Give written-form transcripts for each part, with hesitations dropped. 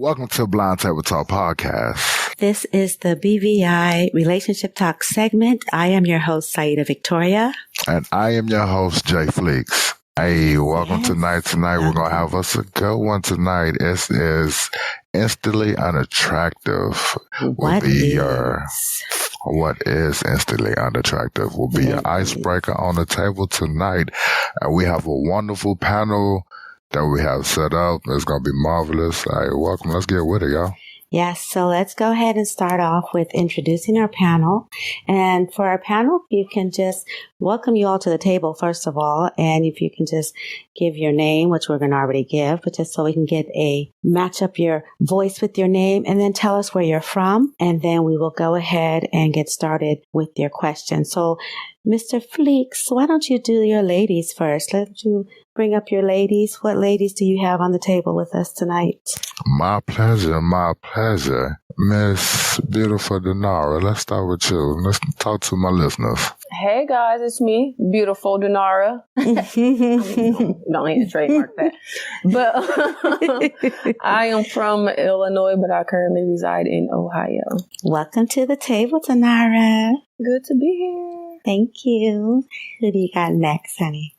Welcome to Blind Table Talk Podcast. This is the BVI Relationship Talk segment. I am your host, Sayyida Victoria. And I am your host, Jay Fleeks. Hey, welcome tonight. Tonight, we're going to have us a good one tonight. It is instantly unattractive. What is instantly unattractive will be an icebreaker on the table tonight. And we have a wonderful panel that we have set up. It's going to be marvelous. All right, welcome. Let's get with it, y'all. Yes, so let's go ahead and start off with introducing our panel. And for our panel, you can just welcome you all to the table, first of all. And if you can just give your name, which we're going to already give, but just so we can match up your voice with your name, and then tell us where you're from. And then we will go ahead and get started with your question. So, Mr. Fleeks, why don't you do your ladies first? Let you bring up your ladies. What ladies do you have on the table with us tonight? My pleasure, my pleasure. Miss Beautiful Dinara, let's start with you. Let's talk to my listeners. Hey guys, it's me, Beautiful Dinara. Don't need to trademark that. But I am from Illinois, but I currently reside in Ohio. Welcome to the table, Dinara. Good to be here. Thank you. Who do you got next, honey?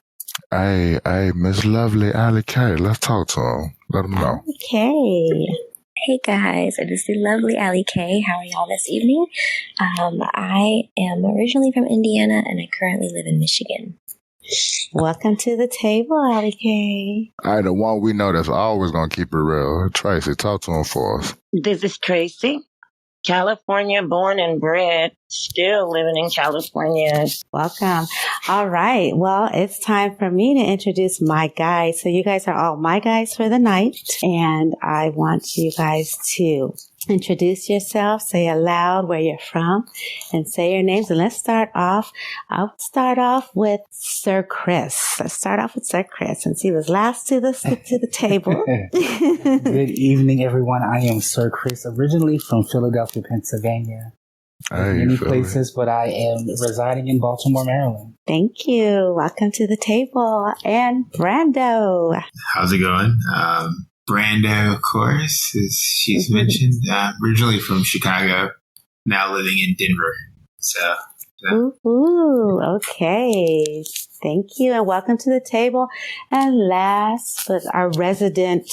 Hey, Miss Lovely Ali K. Let's talk to him. Let him know. Okay. Hey guys, it is the lovely Ali K. How are y'all this evening? I am originally from Indiana and I currently live in Michigan. Welcome to the table, Ali K. All right, the one we know that's always going to keep it real. Tracy, talk to him for us. This is Tracy. California born and bred, still living in California. Welcome. All right. Well, it's time for me to introduce my guys. So you guys are all my guys for the night. And I want you guys to introduce yourself, say aloud where you're from, and say your names. And let's start off. I'll start off with Sir Chris. Let's start off with Sir Chris since he was last to the table. Good evening, everyone. I am Sir Chris, originally from Philadelphia, Pennsylvania. Many places, but I am residing in Baltimore, Maryland. Thank you. Welcome to the table. And Brando. How's it going? Brando, of course, as she's mentioned, originally from Chicago, now living in Denver. So, Ooh, okay. Thank you, and welcome to the table. And last, but our resident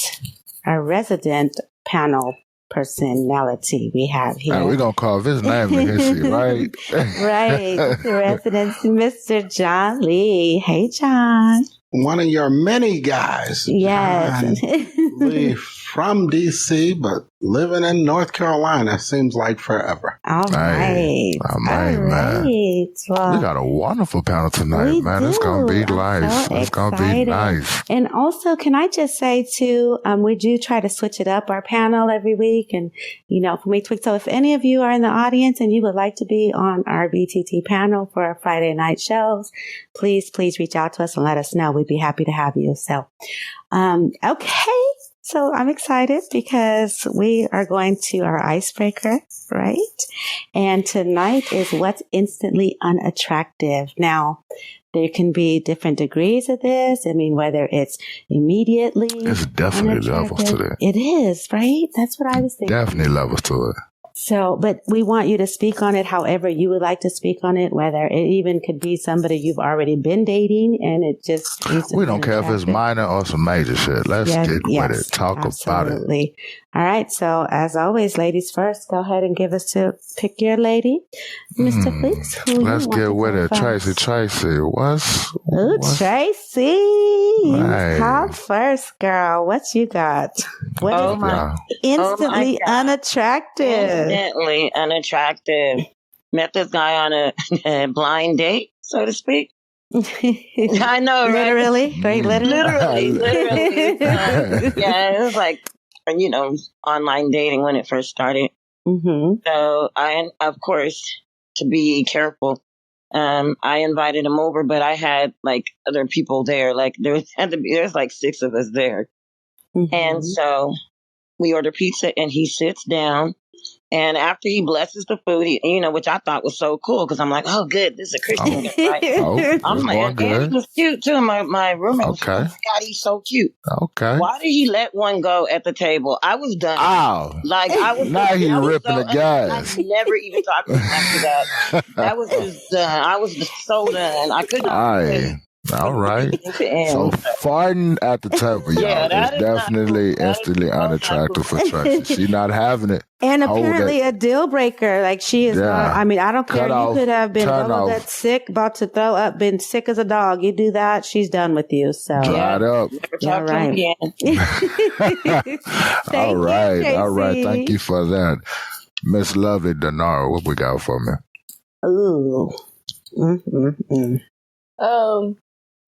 panel personality we have here. We're going to call his name in history, right? Right. Resident Mr. John Lee. Hey, John. One of your many guys. Yes. Lee from D.C., but living in North Carolina seems like forever. All right. Man. Well, we got a wonderful panel tonight, man. It's going to be nice. It's going to be nice. And also, can I just say, too, we do try to switch it up, our panel, every week. And, from week to week. So if any of you are in the audience and you would like to be on our BTT panel for our Friday night shows, please reach out to us and let us know. We'd be happy to have you. So, okay. So I'm excited because we are going to our icebreaker, right? And tonight is what's instantly unattractive. Now, there can be different degrees of this. I mean, whether it's immediately. It's definitely levels to that. It is, right? That's what I was thinking. Definitely levels to it. So, but we want you to speak on it however you would like to speak on it, whether it even could be somebody you've already been dating and it just... We don't care if it's minor or some major shit. Let's get with it. Talk about it. All right. So, as always, ladies first, go ahead and pick your lady. Mr. Fleeks, who let's get with it. First? Tracy, what's Tracy. Hey. Talk first, girl. What you got? Instantly unattractive. Instantly unattractive. Met this guy on a blind date, so to speak. I know, right? Literally? Right, literally? Literally. Yeah, it was like, online dating when it first started. Mm-hmm. So I, of course, to be careful, I invited him over, but I had like other people there. Like there's like 6 of us there. Mm-hmm. And so we order pizza and he sits down And after he blesses the food, which I thought was so cool because I'm like, oh, good, this is a Christian guy, right? I'm like, and he was cute too. My roommate was like, oh my God, he's so cute. Okay. Why did he let one go at the table? I was done. Oh, like I was. Now he's ripping the gas. I never even talked to him after that. That was just done. I was just so done. I couldn't. All right. So farting at the table, y'all, is definitely instantly unattractive for Tracy. She's not having it. And apparently a deal breaker. Like she is not, I mean, I don't care. You could have been that sick, about to throw up, been sick as a dog. You do that, she's done with you. So dried up. All right. All right. Thank you for that. Miss Lovely Denara, what we got for me? Ooh.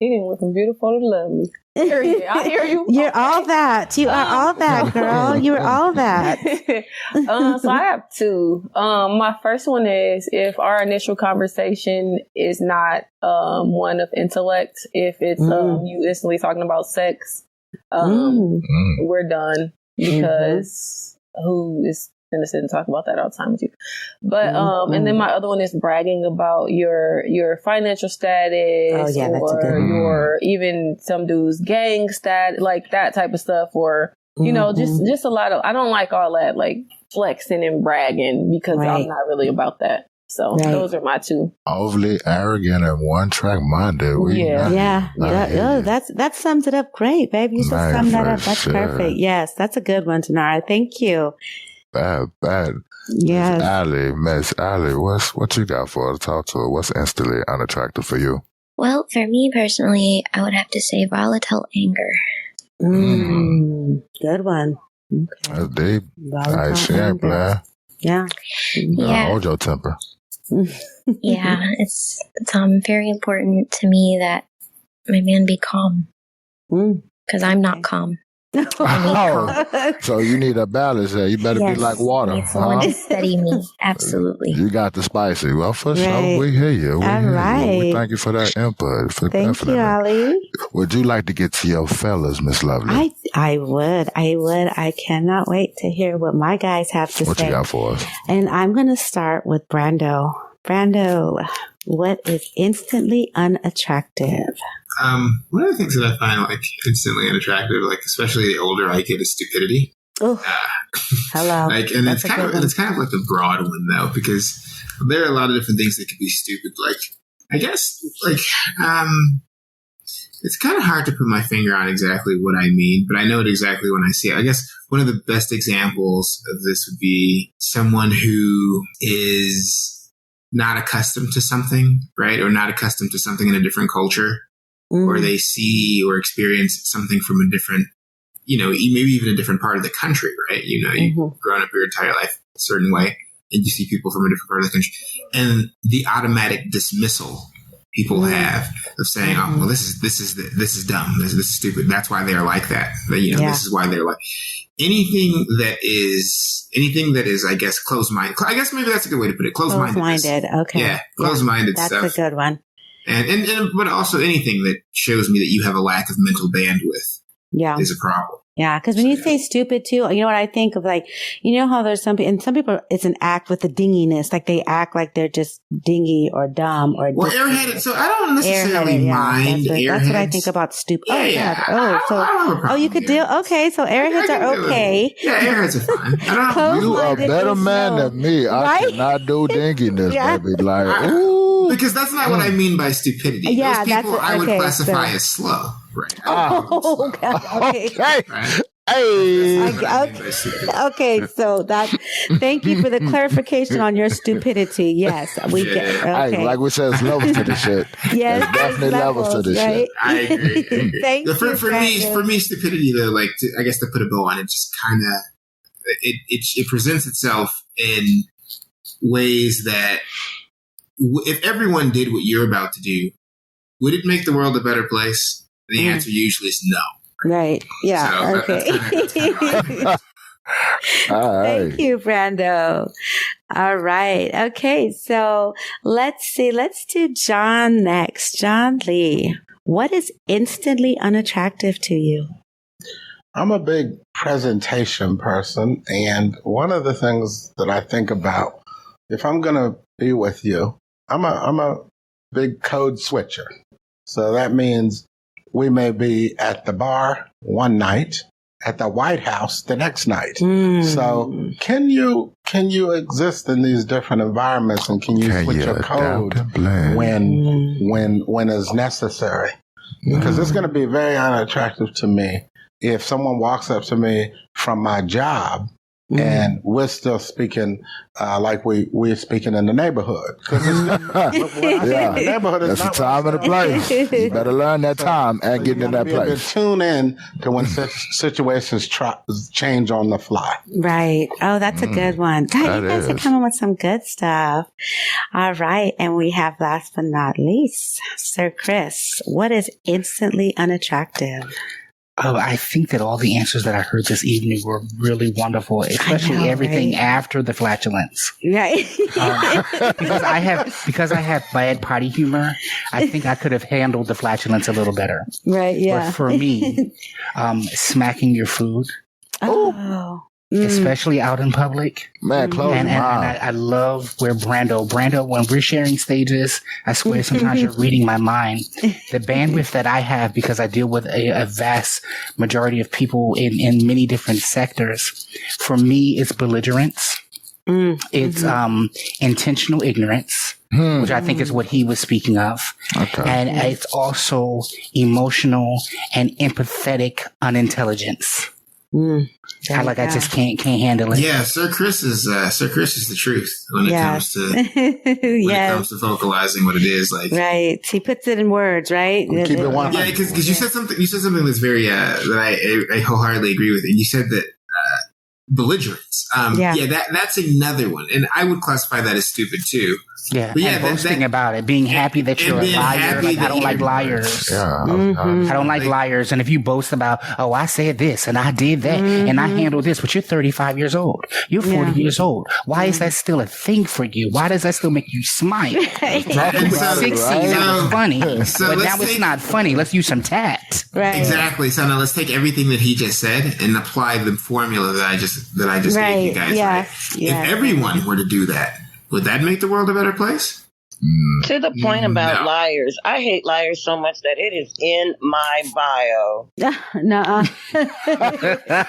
He looking beautiful and lovely. I hear you. You're all that. You are all that, girl. You're all that. So I have two. My first one is if our initial conversation is not one of intellect, if it's you instantly talking about sex, we're done because who is going to sit and talk about that all the time with you? But and then my other one is bragging about your financial status, or your even some dudes gang stat, like that type of stuff, or just a lot of. I don't like all that like flexing and bragging because I'm not really about that. So those are my two. Overly arrogant and one-track minded. That sums it up great, babe. You just summed that up. That's perfect. Yes, that's a good one, Tanara. Thank you. Bad. Yes. Miss Allie, what you got for her to talk to her? What's instantly unattractive for you? Well, for me personally, I would have to say volatile anger. Good one. Okay. That's deep. She ain't playing. Yeah. Hold your temper. Yeah, it's very important to me that my man be calm. Because I'm not calm. So you need a balance there. You better be like water. Need someone to steady me. Absolutely. You got the spicy. Well, for sure, we hear you. We thank you for that input. Thank you, Ali. Would you like to get to your fellas, Miss Lovely? I would. I cannot wait to hear what my guys have to say. What you got for us? And I'm going to start with Brando. Brando, what is instantly unattractive? One of the things that I find like instantly unattractive, like especially the older I get, is stupidity. Oh, hello. And it's kind of like a broad one though, because there are a lot of different things that could be stupid. Like I guess it's kind of hard to put my finger on exactly what I mean, but I know it exactly when I see it. I guess one of the best examples of this would be someone who is not accustomed to something, right? Or not accustomed to something in a different culture. Or they see or experience something from a different, maybe even a different part of the country, right? You've grown up your entire life a certain way, and you see people from a different part of the country. And the automatic dismissal people have of saying, oh, well, this is dumb. This is stupid. That's why they're like that. This is why they're like anything that is, I guess, closed-minded. I guess maybe that's a good way to put it. Closed-minded. Okay. Yeah. Closed-minded stuff. That's a good one. And but also anything that shows me that you have a lack of mental bandwidth is a problem. Yeah, because when you say stupid too, you know what I think of, like, how there's some people, it's an act with the dinginess, like they act like they're just dingy or dumb or airheaded. So I don't necessarily mind airheads. That's what I think about stupid. You could deal. Okay, so airheads are okay. Yeah, airheads are fine. I don't know. You are a better man than me. I cannot do dinginess, baby. Like, ooh. Because that's not what I mean by stupidity. Yeah, those people I would classify as slow. Right. Okay. Right. Okay, so thank you for the clarification on your stupidity. Yes, we get. Okay. Hey, like we said, it's levels to the shit. Yes, there's definitely levels to this shit. I agree. Thank you. For me, stupidity though, like I guess to put a bow on it, just kind of it presents itself in ways that if everyone did what you're about to do, would it make the world a better place? The answer usually is no. Right. Yeah. So okay. Thank you, Brando. All right. Okay. So let's see. Let's do John next. John Lee, what is instantly unattractive to you? I'm a big presentation person, and one of the things that I think about, if I'm going to be with you, I'm a big code switcher. So that means we may be at the bar one night, at the White House the next night. So can you exist in these different environments, and can you switch your code when is necessary? Because it's going to be very unattractive to me if someone walks up to me from my job and we're still speaking like we're speaking in the neighborhood. Because the neighborhood is that's the time and the place. You better learn that time and get in that place. Tune in to when situations change on the fly. Right. Oh, that's a good one. God, you guys are coming with some good stuff. All right. And we have, last but not least, Sir Chris. What is instantly unattractive? Oh, I think that all the answers that I heard this evening were really wonderful, especially everything after the flatulence. Right. Because I have bad potty humor, I think I could have handled the flatulence a little better. Right, yeah. But for me, smacking your food. Oh. Especially out in public. Man, close and I love where Brando, when we're sharing stages, I swear sometimes you're reading my mind. The bandwidth that I have, because I deal with a vast majority of people in many different sectors, for me, it's belligerence. It's intentional ignorance, which I think is what he was speaking of. Okay. And it's also emotional and empathetic unintelligence. I just can't handle it. Yeah, Sir Chris is the truth when it comes to it comes to vocalizing what it is like. Right, he puts it in words. Right, keep it one. Yeah, because you said something that's very that I wholehearedly agree with. And you said that belligerence. That's another one, and I would classify that as stupid too. Yeah, but and boasting about it, being happy that you're a liar. Like, I don't like liars. Yeah, I don't like liars. And if you boast about, oh, I said this and I did that and I handled this, but you're 35 years old, you're 40 years old. Why is that still a thing for you? Why does that still make you smile? When you were 16, that was funny, but now it's not funny. Let's use some tact. Right. Exactly. So now let's take everything that he just said and apply the formula that I just gave you guys. If everyone were to do that, would that make the world a better place? To the point about liars, I hate liars so much that it is in my bio. Nuh-uh.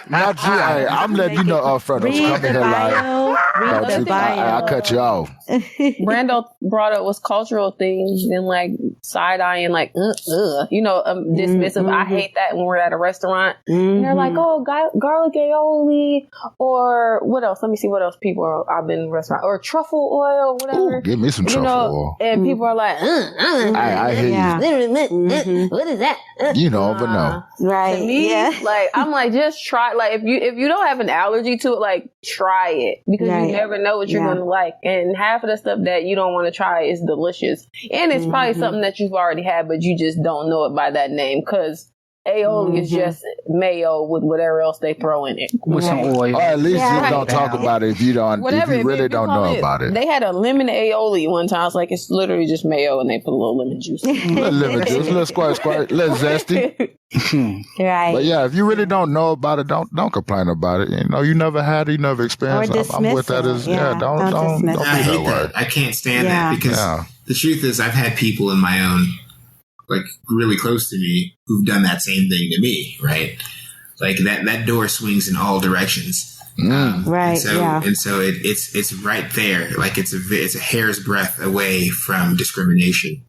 Not you. I'm letting you know, Fredo. Come in here, liar. Read the bio. I'll cut you off. Brando brought up was cultural things and like side eyeing, like dismissive. I hate that when we're at a restaurant and they're like, "Oh, garlic aioli," or what else? Let me see what else people I've been in restaurant or truffle oil, whatever. Ooh, give me some truffle oil. And people are like, I hear you. What is that? You know, but no. Right. To me, like, I'm like, just try. Like, if you don't have an allergy to it, like, try it. Because you never know what you're going to like. And half of the stuff that you don't want to try is delicious. And it's probably something that you've already had, but you just don't know it by that name. Because aioli is just mayo with whatever else they throw in it. With some oil. Or at least you don't talk about it if you really don't know about it. They had a lemon aioli one time. It's like, it's literally just mayo and they put a little lemon juice in it. A little lemon juice, a little squirt, a little zesty. Right. But yeah, if you really don't know about it, don't complain about it. You know, you never had it, you never experienced it. I'm with that. Don't be that way. I can't stand that because the truth is I've had people in my own, like really close to me, who've done that same thing to me, right? Like that door swings in all directions. Right. And so it's right there. Like it's a hair's breadth away from discrimination.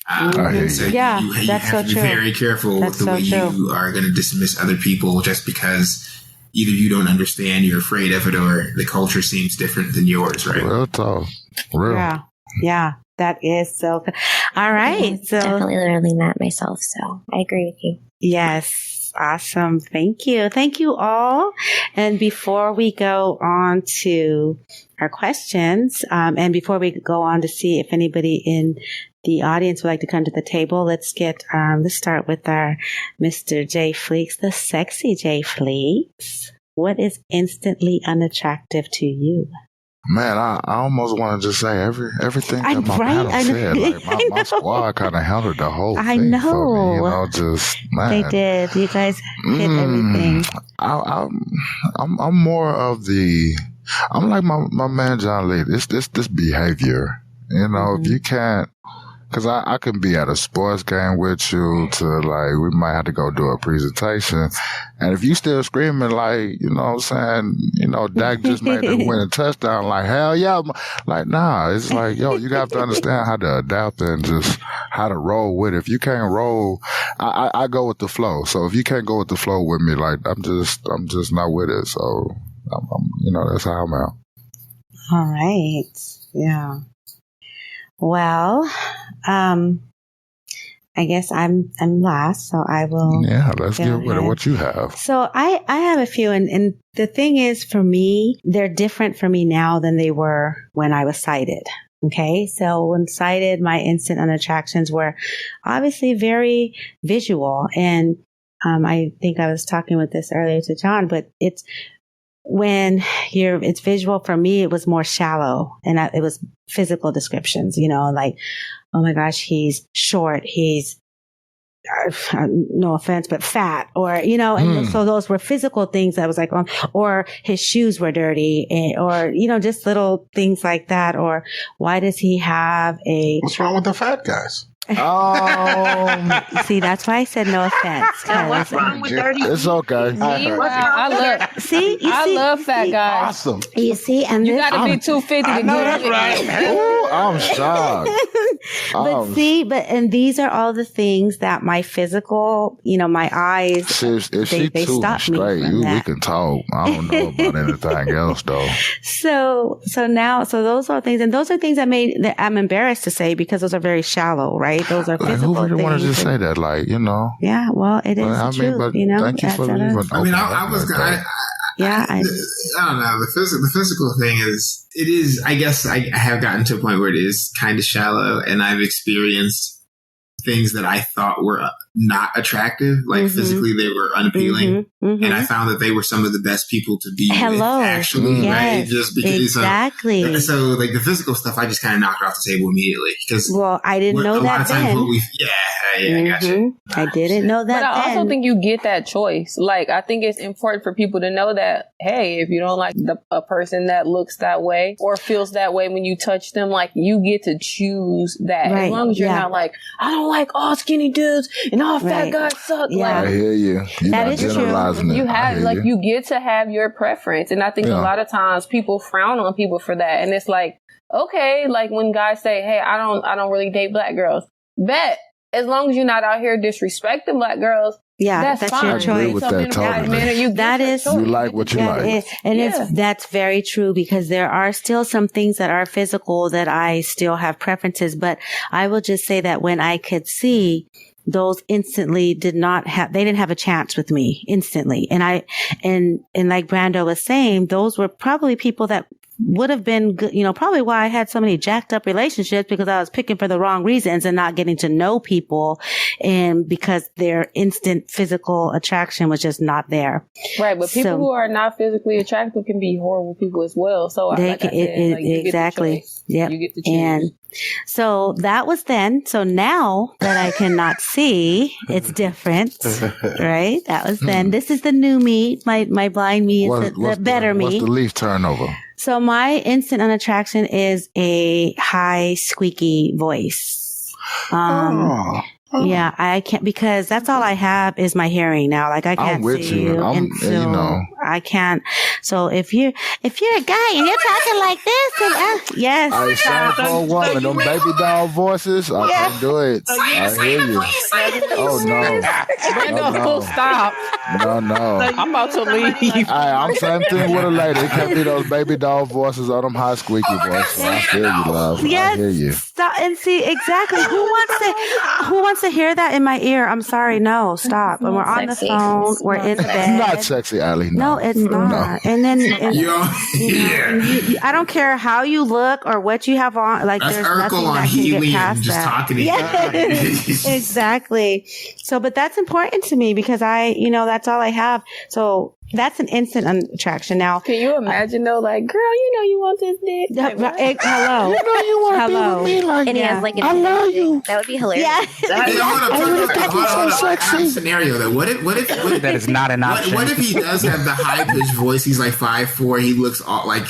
So you have to be very careful with the way you are going to dismiss other people just because either you don't understand, you're afraid of it, or the culture seems different than yours, right? Real tough. Real. Yeah. That is so good. All right. So definitely learning that myself. So I agree with you. Yes. Awesome. Thank you. Thank you all. And before we go on to our questions, and before we go on to see if anybody in the audience would like to come to the table, let's start with our Mr. J. Fleeks, the sexy J. Fleeks. What is instantly unattractive to you? Man, I almost want to just say everything that my panel said. Like my squad kind of handled the whole thing for me. Just man, they did. You guys hit everything. I'm more of the. I'm like my man John Lee. This behavior. If you can't. Because I can be at a sports game with you we might have to go do a presentation. And if you still screaming Dak just made the winning touchdown, like, hell yeah. Like, nah, it's like, yo, you have to understand how to adapt and just how to roll with it. If you can't roll, I go with the flow. So if you can't go with the flow with me, like, I'm just not with it. So, that's how I'm out. All right. Yeah. Well, I guess I'm last, so I will. Yeah, let's get with it. What you have? So I have a few, and the thing is, for me, they're different for me now than they were when I was sighted. Okay, so when sighted, my instant unattractions were obviously very visual, and I think I was talking with this earlier to John, but it's. When it's visual, for me, it was more shallow, and it was physical descriptions, like, oh my gosh, he's short, he's, no offense, but fat, or, and so those were physical things that was like, or his shoes were dirty, or, just little things like that, or why does he have What's wrong with the fat guys? See, that's why I said no offense. What's wrong with dirty? It's okay. I love fat guys. Awesome. You see, and you got to be 250 to get it. Right. Ooh, I'm shocked. And these are all the things that my physical, my eyes. If she too straight, we can talk. I don't know about anything else though. So those are things, and those are things that I'm embarrassed to say because those are very shallow, right? Those are physical who really things. Want to just say that, Yeah, well, it is the truth, Thank you for leaving. I mean, I was gonna. I don't know. The physical thing is. I guess I have gotten to a point where it is kind of shallow, and I've experienced things that I thought were not attractive, like physically they were unappealing, and I found that they were some of the best people to be with, actually, right? Just because, exactly. So like the physical stuff, I just kind of knocked off the table immediately because I didn't know that then. I got you. I didn't know that. But I also think you get that choice. Like, I think it's important for people to know that, hey, if you don't like a person that looks that way or feels that way when you touch them, like, you get to choose that. Right. As long as you're not like, I don't like all skinny dudes and all fat guys suck. Yeah. Like, I hear you. That is true. You have, you get to have your preference. And I think a lot of times people frown on people for that. And it's like, okay, like when guys say, hey, I don't really date black girls. Bet. As long as you're not out here disrespecting black girls, that's fine. your choice. With that totally. You like what you like. That's very true, because there are still some things that are physical that I still have preferences, but I will just say that when I could see, those instantly didn't have a chance with me instantly. And like Brando was saying, those were probably people that would have been good, probably why I had so many jacked up relationships, because I was picking for the wrong reasons and not getting to know people, and because their instant physical attraction was just not there. Right. But people who are not physically attractive can be horrible people as well. So exactly. Yeah. You get to choose. And so that was then. So now that I cannot see, it's different, right? That was then. This is the new me. My blind me is the better me. What's the leaf turnover? So my instant unattraction is a high, squeaky voice. Yeah, I can't, because that's all I have is my hearing now. Like, I can't see you. I can't. So if you're a guy and you're talking like this, and yes. I sound for a woman. Them baby doll voices, I can't do it. I hear you. Oh no. Stop. No. I'm about to leave. I'm same thing with a lady. It can't be those baby doll voices or them high squeaky voices. I feel you, love. Yes. I hear you. Stop and see exactly who wants to hear that in my ear. I'm sorry. No, stop. And we're on the phone. We're in bed. Not sexy, Allie. No, it's not. No. And then I don't care how you look or what you have on. Like, that's there's Urkel nothing on that can helium get past just that. talking to you. Exactly. So, but that's important to me because that's all I have. So That's an instant attraction. Now, can you imagine though? Like, girl, you want this dick? Like, hello, you want to be with me? Like, and he has like, I love you. That would be hilarious. Yeah. Hold on. I have a scenario though. What if that is not an option? What if he does have the high pitched voice? He's like 5'4". He looks all like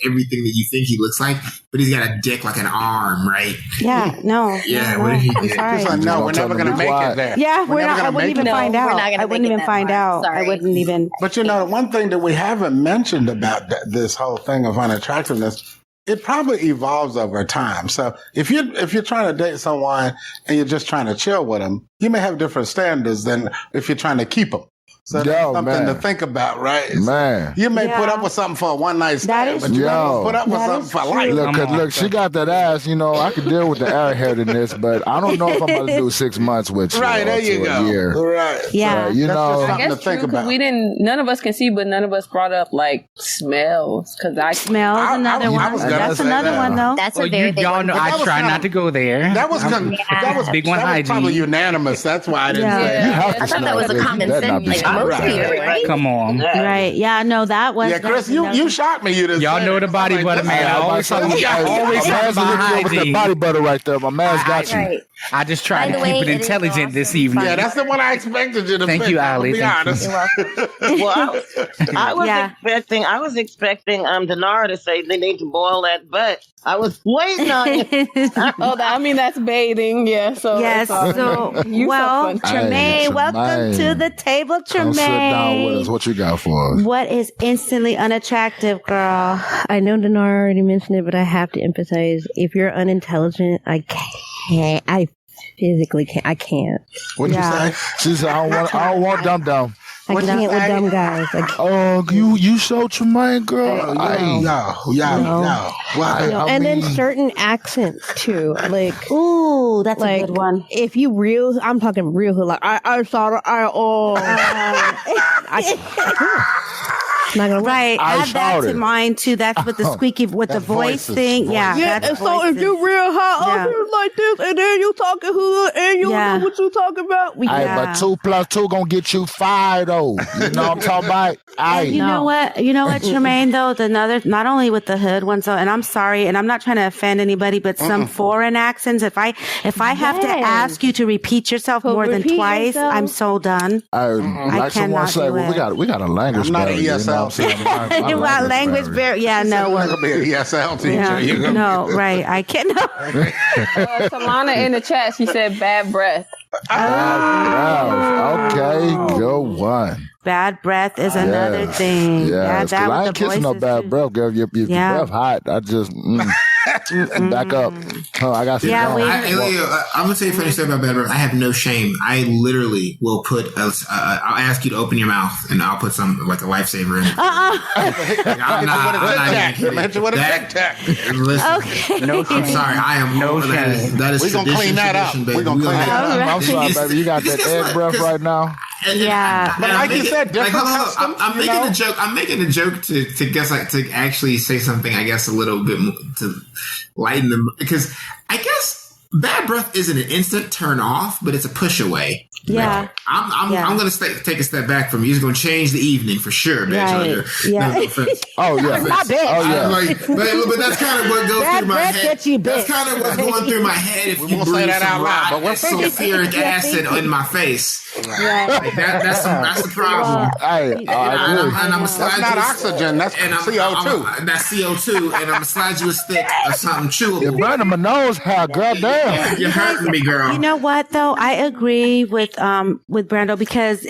everything that you think he looks like, but he's got a dick like an arm, right? Yeah. No. Yeah. No, What if he I'm did? sorry. Like, no, we're never going to make it there. Yeah, we're not. I wouldn't even find out. I wouldn't even find out. I wouldn't even. But one thing that we haven't mentioned about this whole thing of unattractiveness, it probably evolves over time. So if you're trying to date someone and you're just trying to chill with them, you may have different standards than if you're trying to keep them. So that's something to think about, right? Man. You may put up with something for a one night stand, but you don't put up with something for life. Look, she got that ass, I could deal with the airheadedness, but I don't know if I'm about to do 6 months with you. Right, there you go. A year. Right. Yeah. So, I guess true, because none of us can see, but none of us brought up like smells. Smells another one. That's another one though. That's a very big one. I try not to go there. That was big one. That was probably unanimous. That's why I didn't say I thought that was a common sense. Right. Come on. Right. Yeah, no, that was. Yeah, Chris, you shot me. Y'all know the body butter, man. I always talk about the body butter right there. My man's got you. Right. I just tried to keep it intelligent this evening. Yeah, that's the one I expected you to Thank you, Ali. Be honest. Well, I was expecting Denara to say they need to boil that butt. I was waiting on it. That's bathing. Yeah. So yes. So Tremaine, welcome to the table, Tremaine. Come sit down with us. What you got for us? What is instantly unattractive, girl? I know Denara already mentioned it, but I have to emphasize: if you're unintelligent, I can't. I physically can't. I can't. What'd you say? She said, I don't want dumb. I can't with dumb guys. You so Tremaine, girl. And then certain accents too. Like, ooh, that's a good one. If you I'm talking real hood. Like, I saw Not gonna right. Add that to mine too. That's with the squeaky with the voice thing. Yeah. Yeah. And so if you real hot up like this, and then you talking hood, and you don't know what you talking about. But 2 + 2 gonna get you 5 though. You know what I'm talking about? You know what, Tremaine, though, not only with the hood ones, though, and I'm sorry, and I'm not trying to offend anybody, but some foreign accents, if I have to ask you to repeat yourself more than twice, I'm so done. Like someone say, we got a language barrier. You got language barrier. Yeah, no. We're going to be an ESL teacher. Yeah, no, right. I can't. No. Talana in the chat, she said bad breath. Okay, good one. Bad breath is another thing. Yeah, I ain't kissing no bad breath, girl. Your breath hot. I just back up. Oh, I got some. I'm gonna tell you a funny story about bad breath. I have no shame. I literally will put. I'll ask you to open your mouth, and I'll put some like a lifesaver in. I'm not what a tic tac. Listen, I'm sorry. I am no shame. That is. We're gonna clean that up. We're gonna clean that up. I'm sorry, baby. You got that egg breath right now. But like you said, I'm making a joke. I'm making a joke to actually say something. I guess a little bit more, to lighten them, because I guess bad breath isn't an instant turn off, but it's a push away. Yeah, like, I'm going to take a step back from you. It's going to change the evening for sure, bitch. Right. No offense. Oh yeah, my bad. But that's kind of what goes through my head. That's kind of what's going through my head. If you breathe that out loud, but we're sulfuric acid in my face. Right. Like that's the problem. I'm gonna slide that's not oxygen. That's CO2. That's CO2, and I'm gonna slide you a stick of something chewable. You're burning my nose, how goddamn. You're hurting me, girl. You know what though? I agree with Brando, because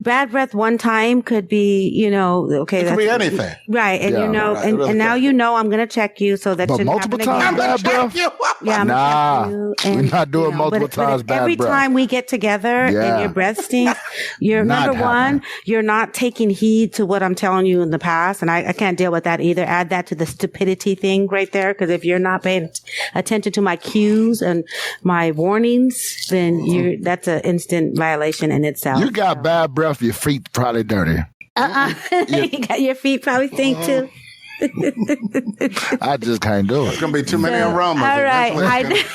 bad breath one time could be, okay, it could be anything, right? And and now I'm gonna check you, so that shouldn't happen again. I'm gonna check you. Yeah, I'm gonna check you. And, we're not doing multiple times. But every time we get together and your breath stinks, you're number one. You're not taking heed to what I'm telling you in the past, and I can't deal with that either. Add that to the stupidity thing right there, because if you're not paying attention to my cues and my warnings, then that's an instant violation in itself. You got bad breath. Your feet probably dirty. You got your feet probably stink too. I just can't do it. It's gonna be too many aromas. All right.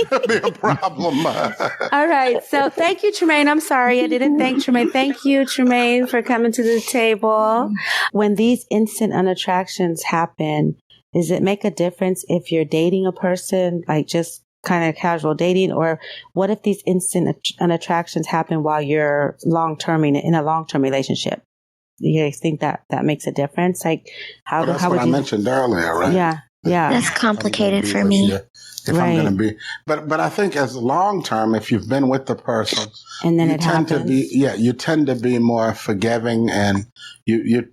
It'll be a problem. All right. So thank you, Tremaine. I'm sorry I didn't thank Tremaine. Thank you, Tremaine, for coming to the table. When these instant unattractions happen, does it make a difference if you're dating a person, like just kind of casual dating, or what if these instant unattractions happen while you're long-term in a long-term relationship? Do you guys think that makes a difference? Like that's what I mentioned earlier, right? Yeah. Yeah. That's complicated for me. If I'm going to be, but I think as long term, if you've been with the person, and then it happens, you tend to be more forgiving, and you.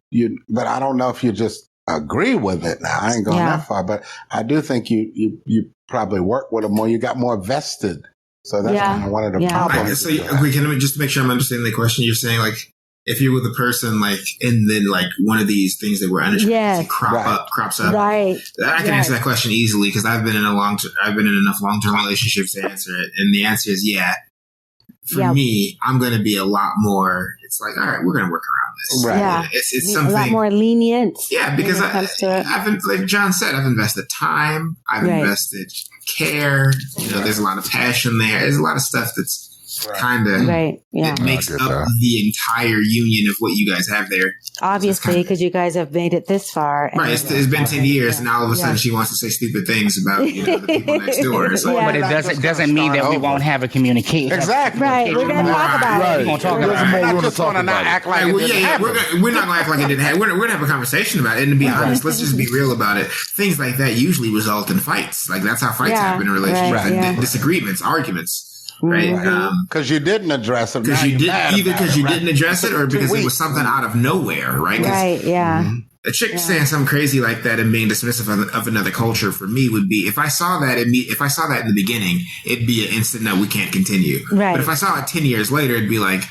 But I don't know if you just agree with it. Now I ain't going that far, but I do think you probably work with them more. You got more vested, so that's kind of one of the problems. So, just to make sure I'm understanding the question, you're saying like, if you're with a person, like, and then like one of these things that were unattractive crops up, right? I can answer that question easily because I've been in enough long-term relationships to answer it, and the answer is yeah. For me, I'm going to be a lot more. It's like, all right, we're going to work around this. Right. Yeah. It's something a lot more lenient. Yeah, because I've been, like John said, I've invested time, I've invested care. There's a lot of passion there. There's a lot of stuff that's kind of it makes up the entire union of what you guys have there. Obviously, because you guys have made it this far. Right. It's been 10 years, and all of a sudden she wants to say stupid things about the people next door. So, but it doesn't mean that we won't have a communication. Exactly. Right. We're going to talk about it. We're going to talk about it. We're just going to not act like it didn't happen. We're not going to act like it didn't happen. We're going to have a conversation about it. And to be honest, let's just be real about it. Things like that usually result in fights. Like, that's how fights happen in relationships. Right. Disagreements, arguments. Right, because you didn't address it. Because you didn't address it, or because it was something out of nowhere. Right. Right. Yeah. A chick saying something crazy like that and being dismissive of another culture for me would be, if I saw that in the beginning, it'd be an instant no, we can't continue. Right. But if I saw it 10 years later, it'd be like,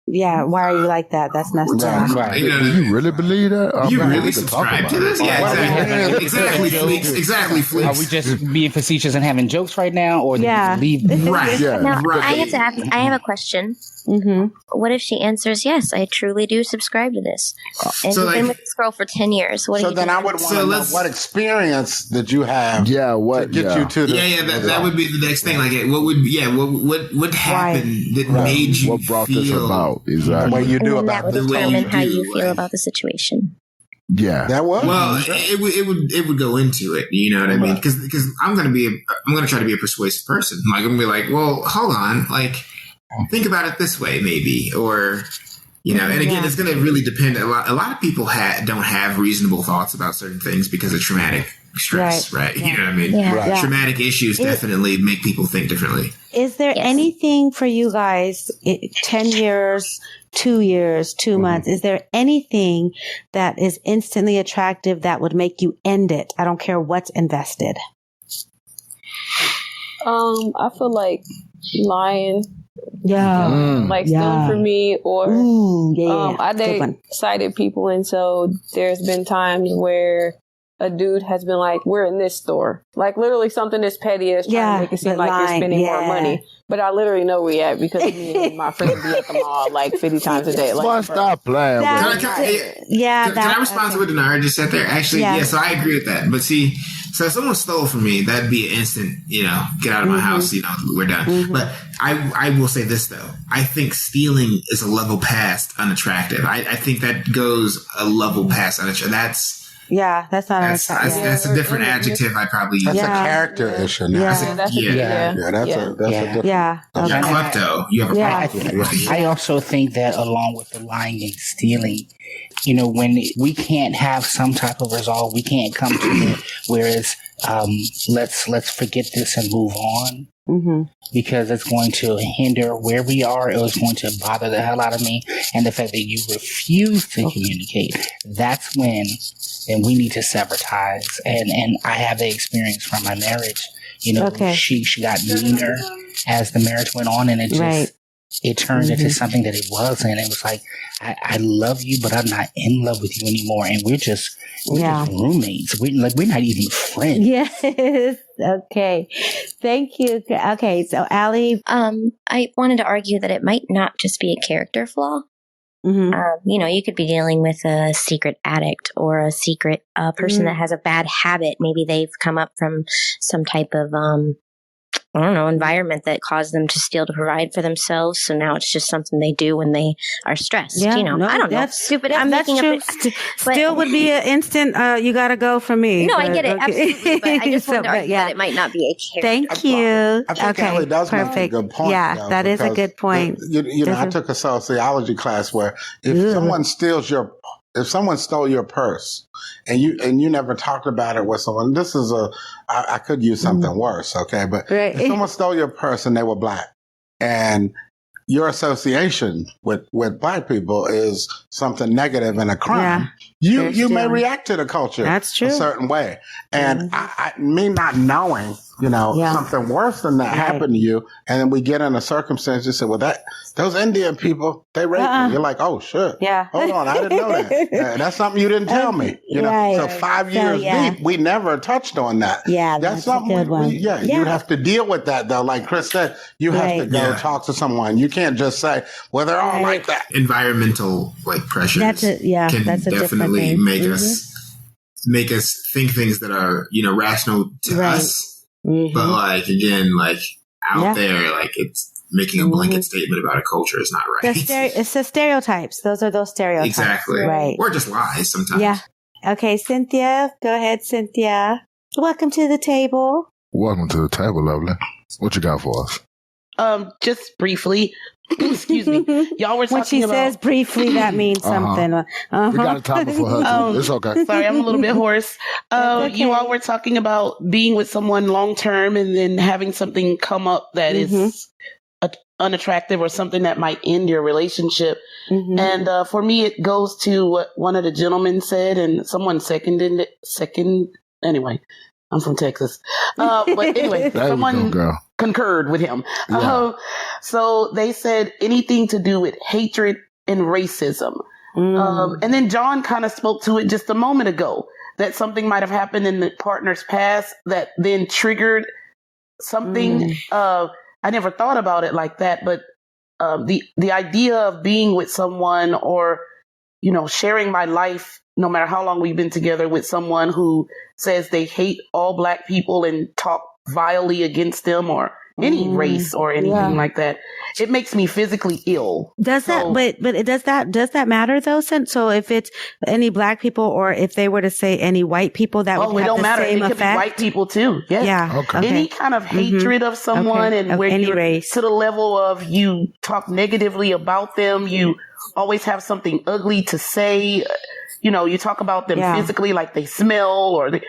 yeah, why are you like that? That's messed up. Right. You really believe that? You really subscribe to this? Yeah, exactly. Exactly, Fleeks. Are we just being facetious and having jokes right now, or leave? Right. Now, I have a question. Mm-hmm. What if she answers yes? I truly do subscribe to this, and you've been with this girl for 10 years. What? So then I would want to know what experience did you have? Yeah, what to get you to the? That would be the next thing. Like, what happened that made you what brought this about? Exactly. What you do and about that would determine how you feel about the situation. Yeah, that was. Well, it would go into it. You know what I mean? Because I'm going to try to be a persuasive person. Like, I'm going to be like, well, hold on, like. Think about it this way, maybe, or and again, it's going to really depend. A lot of people don't have reasonable thoughts about certain things because of traumatic stress, right? Yeah. You know what I mean? Yeah. Yeah. Traumatic issues definitely make people think differently. Is there anything for you guys? 10 years, 2 years, 2 months. Is there anything that is instantly attractive that would make you end it? I don't care what's invested. I feel like lying. Yeah. Stealing for me, or I Good dated people, and so there's been times where a dude has been like, we're in this store, like literally something as petty as trying to make it seem like you're spending more money, but I literally know where we at because me and my friend be at the mall like 50 times a day. Like, stop playing with Can I respond to what Denara just said there? Actually, so I agree with that. But see, so if someone stole from me, that'd be an instant, get out of my house, we're done. But I will say this, though. I think stealing is a level past unattractive. I think that goes a level past unattractive. That's not unattractive. That's a different adjective I probably use. That's a character issue now. That's a different. Yeah. You're a klepto. You have a problem. I also think that along with the lying and stealing, when we can't have some type of resolve, we can't come to it. Whereas, let's forget this and move on. Mm-hmm. Because it's going to hinder where we are. It was going to bother the hell out of me. And the fact that you refuse to communicate, that's when we need to sever ties. And I have the experience from my marriage. She got meaner as the marriage went on, and it just it turned into something that it wasn't. It was like, I love you, but I'm not in love with you anymore. And we're just roommates. We're not even friends. Yes. Okay. Thank you. Okay. So Allie, I wanted to argue that it might not just be a character flaw. Mm-hmm. You could be dealing with a secret addict or a secret person that has a bad habit. Maybe they've come up from some type of I don't know, environment that caused them to steal to provide for themselves. So now it's just something they do when they are stressed. Yeah, I don't know. That's Stupid. I'm that's making true. Still would be an instant. You got to go for me. No, I get it absolutely. But I just wanted to argue that it might not be a character. Thank you. I think Allie does make a good point. Yeah, though, that is a good point. I took a sociology class where if someone stole your purse and you never talked about it with someone, I could use something worse, okay? But if someone stole your purse and they were black, and your association with black people is something negative and a crime, you may react to the culture a certain way. And me not knowing, something worse than that happened to you, and then we get in a circumstance, you say, well, those Indian people, they raped me. You're like, oh, shit. Yeah. Hold on, I didn't know that. That's something you didn't tell me. So 5 years deep, we never touched on that. Yeah, that's something a good one. You have to deal with that, though. Like Chris said, you have to go talk to someone. You can't just say, well, they're all like that. Environmental pressures can definitely make us think things that are rational to us. But again, out there, it's making a blanket statement about a culture is not right. It's the stereotypes. Those are those stereotypes. Exactly. Right. Or just lies sometimes. Yeah. Okay, Cynthia. Go ahead, Cynthia. Welcome to the table. Welcome to the table, lovely. What you got for us? Just briefly. Excuse me. Y'all were talking about... When she says briefly, that means something. We got a topic for her, too. It's okay. Sorry, I'm a little bit hoarse. Okay. You all were talking about being with someone long-term and then having something come up that is unattractive or something that might end your relationship. And for me, it goes to what one of the gentlemen said, and someone seconded it. Anyway, I'm from Texas. But anyway, someone concurred with him. Yeah. So they said anything to do with hatred and racism. And then John kind of spoke to it just a moment ago, that something might have happened in the partner's past that then triggered something. I never thought about it like that, but the idea of being with someone or, sharing my life, no matter how long we've been together, with someone who says they hate all black people and talk vilely against them or any race or anything like that, it makes me physically ill. Does that matter though? So if it's any black people or if they were to say any white people, that would have the same effect? It could be white people too. Yes. Yeah. Okay. Any kind of hatred of someone and where you're race. To the level of you talk negatively about them, you always have something ugly to say. You talk about them physically, like they smell or they...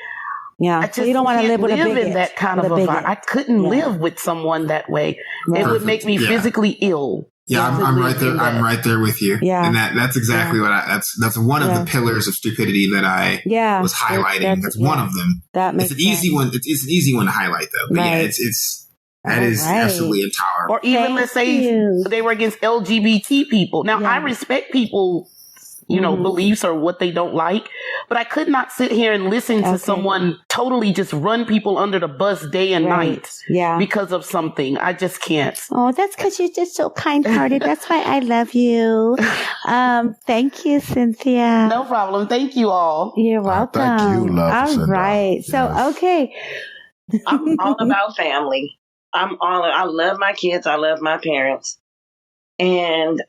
Yeah, I just so you don't want to live with a bigot. In that kind of environment. I couldn't live with someone that way. Right. It would make me physically ill. Yeah, I'm right there. I'm right there with you. Yeah, and that's exactly what that's one of the pillars of stupidity that I was highlighting. That's one of them. That makes it's an easy one. It's an easy one to highlight though. But that is absolutely intolerable. Or even let's say they were against LGBT people. Now I respect people. Beliefs or what they don't like. But I could not sit here and listen to someone totally just run people under the bus day and night because of something. I just can't. Oh, that's because you're just so kind-hearted. That's why I love you. Thank you, Cynthia. No problem. Thank you all. You're welcome. Thank you, love. All right. So, okay. I'm all about family. I love my kids. I love my parents. And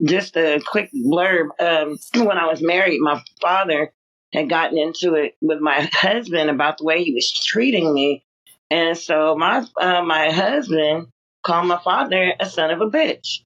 just a quick blurb, when I was married, my father had gotten into it with my husband about the way he was treating me. And so my husband called my father a son of a bitch.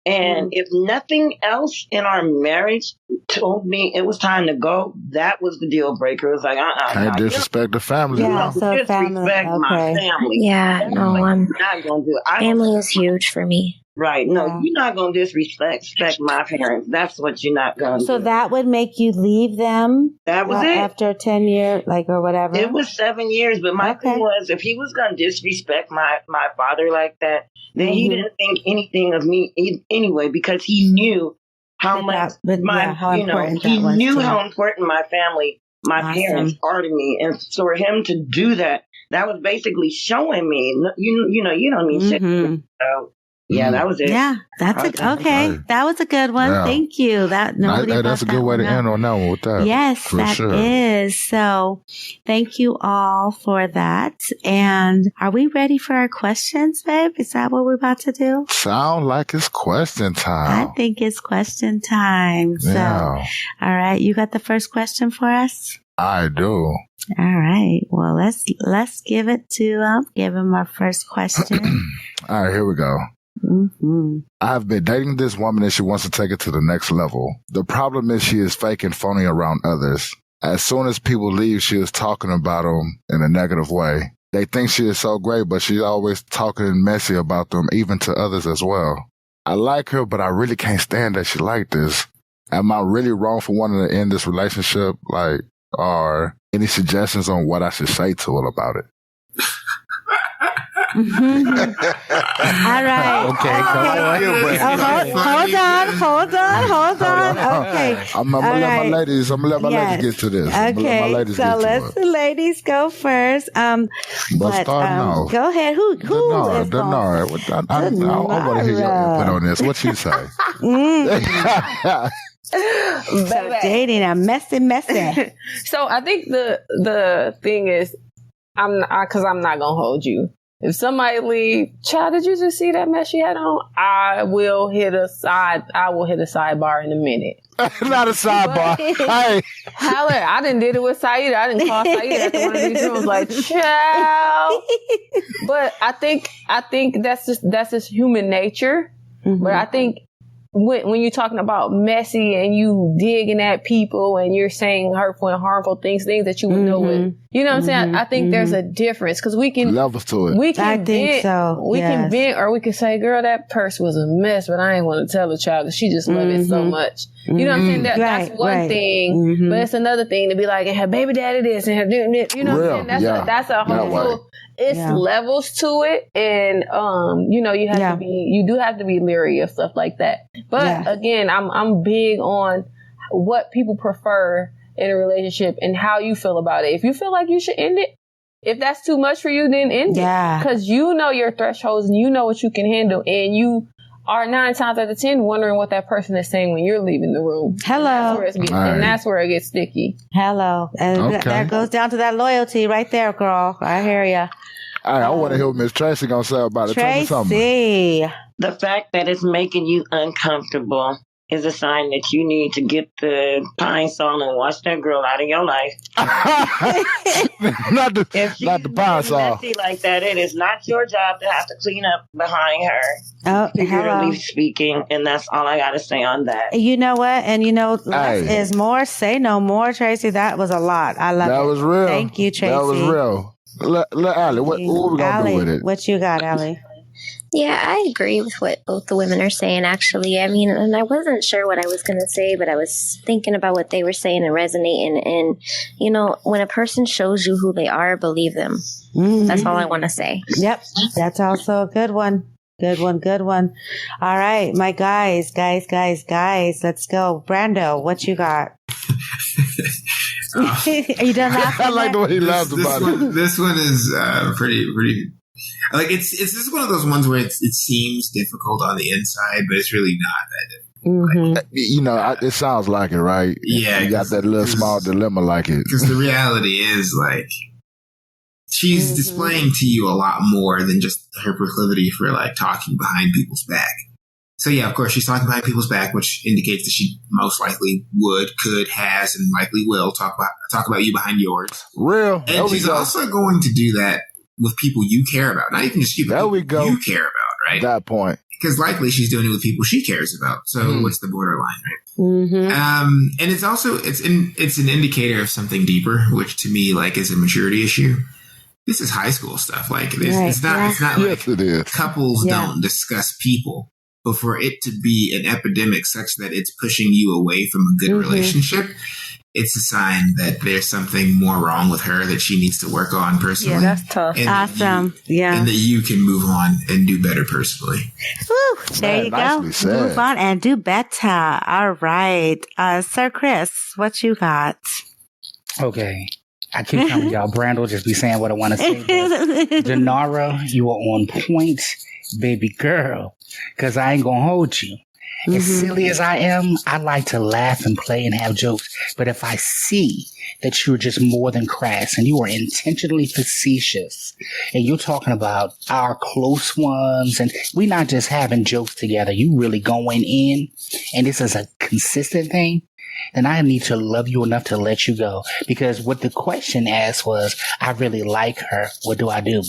And if nothing else in our marriage told me it was time to go, that was the deal breaker. It was like, can't disrespect the family. Yeah, so disrespect my family. Yeah, no, I'm not going to do it. Family is huge for me. Right. No, you're not going to disrespect my parents. That's what you're not going to do. So that would make you leave them? That was it. After 10 years, or whatever? It was 7 years, but my thing was, if he was going to disrespect my father like that, then he didn't think anything of me anyway, because he knew how much how important my family, my parents are to me. And so for him to do that, that was basically showing me, you don't need shit. So Yeah, that was it. Yeah, that's okay. That was a good one. Yeah. Thank you. That's a good way to end on that one with that. Yes, that is. So thank you all for that. And are we ready for our questions, babe? Is that what we're about to do? Sound like it's question time. I think it's question time. So, Yeah. all right. You got the first question for us? I do. All right. Well, let's give it to give him our first question. All right, here we go. Mm-hmm. I've been dating this woman and she wants to take it to the next level. The problem is she is fake and phony around others. As soon as people leave, she is talking about them in a negative way. They think she is so great, but she's always talking messy about them, even to others as well. I like her, but I really can't stand that she like this. Am I really wrong for wanting to end this relationship? Or any suggestions on what I should say to her about it? All right. Okay. Hold on. Okay. I'm gonna let my ladies get to this. Okay. So let the ladies go first. But starting off, go ahead. Who Denara. I want to hear your input on this. What you say? So dating a messy. So I think the thing is, I'm not gonna hold you. If somebody leave, child, did you just see that mess she had on? I will hit a sidebar in a minute. Not a sidebar. Hey. Holler, I done did it with Sayyida. I didn't call Sayyida after one of these rooms like, child. But I think that's just human nature. Mm-hmm. But I think when you're talking about messy and you digging at people and you're saying hurtful and harmful things that you would know with, you know what I'm saying? I think there's a difference because we can levels to it. We can I vent, think so. we can vent, or we can say, "Girl, that purse was a mess," but I ain't want to tell the child because she just loved it so much. You know what I'm saying? That's one thing, but it's another thing to be like, "And her baby daddy this and her doing this." You know what I'm saying? That's a whole. It's levels to it, and you do have to be leery of stuff like that. But again, I'm big on what people prefer in a relationship and how you feel about it. If you feel like you should end it, if that's too much for you, then end it. Because you know your thresholds and you know what you can handle, and you are 9 times out of 10 wondering what that person is saying when you're leaving the room. Hello. And that's where it gets sticky. Hello. And that goes down to that loyalty right there, girl. I hear you. All right, I want to hear what Miss Tracy gonna say about it. Tell me something. The fact that it's making you uncomfortable is a sign that you need to get the pine sol and wash that girl out of your life. not the pine sol. Messy like that, it is not your job to have to clean up behind her. Figuratively speaking, and that's all I got to say on that. You know what? And less is more. Say no more, Tracy. That was a lot. I love it. That was real. Thank you, Tracy. That was real. Let Allie, what we gonna do with it? What you got, Allie? Yeah, I agree with what both the women are saying, actually. I mean, and I wasn't sure what I was going to say, but I was thinking about what they were saying and resonating. And, when a person shows you who they are, believe them. Mm-hmm. That's all I want to say. Yep. That's also a good one. Good one. All right, my guys. Let's go. Brando, what you got? Are you done laughing? I like the way he laughs about it. This one is pretty. Like it's just one of those ones where it seems difficult on the inside, but it's really not that difficult. It sounds like it, right? Yeah, you got that little small dilemma like it. Because the reality is, like, she's displaying to you a lot more than just her proclivity for like talking behind people's back. So yeah, of course, she's talking behind people's back, which indicates that she most likely would, could, has, and likely will talk about you behind yours. Real. And she's also going to do that with people you care about, not even just you, but people you care about, right? That point. Because likely she's doing it with people she cares about. So what's the borderline, right? And it's also it's an indicator of something deeper, which to me is a maturity issue. This is high school stuff. It's not like it is. Couples don't discuss people, but for it to be an epidemic such that it's pushing you away from a good relationship, it's a sign that there's something more wrong with her that she needs to work on personally. Yeah, that's tough. And awesome. And that you can move on and do better personally. Woo, there you go. Move on and do better. All right. Sir Chris, what you got? Okay. I keep telling y'all, Brand will just be saying what I want to say. Denara, you are on point, baby girl. because I ain't going to hold you. As silly as I am, I like to laugh and play and have jokes. But if I see that you're just more than crass and you are intentionally facetious and you're talking about our close ones and we're not just having jokes together, you really going in and this is a consistent thing, then I need to love you enough to let you go. Because what the question asked was, I really like her. What do I do?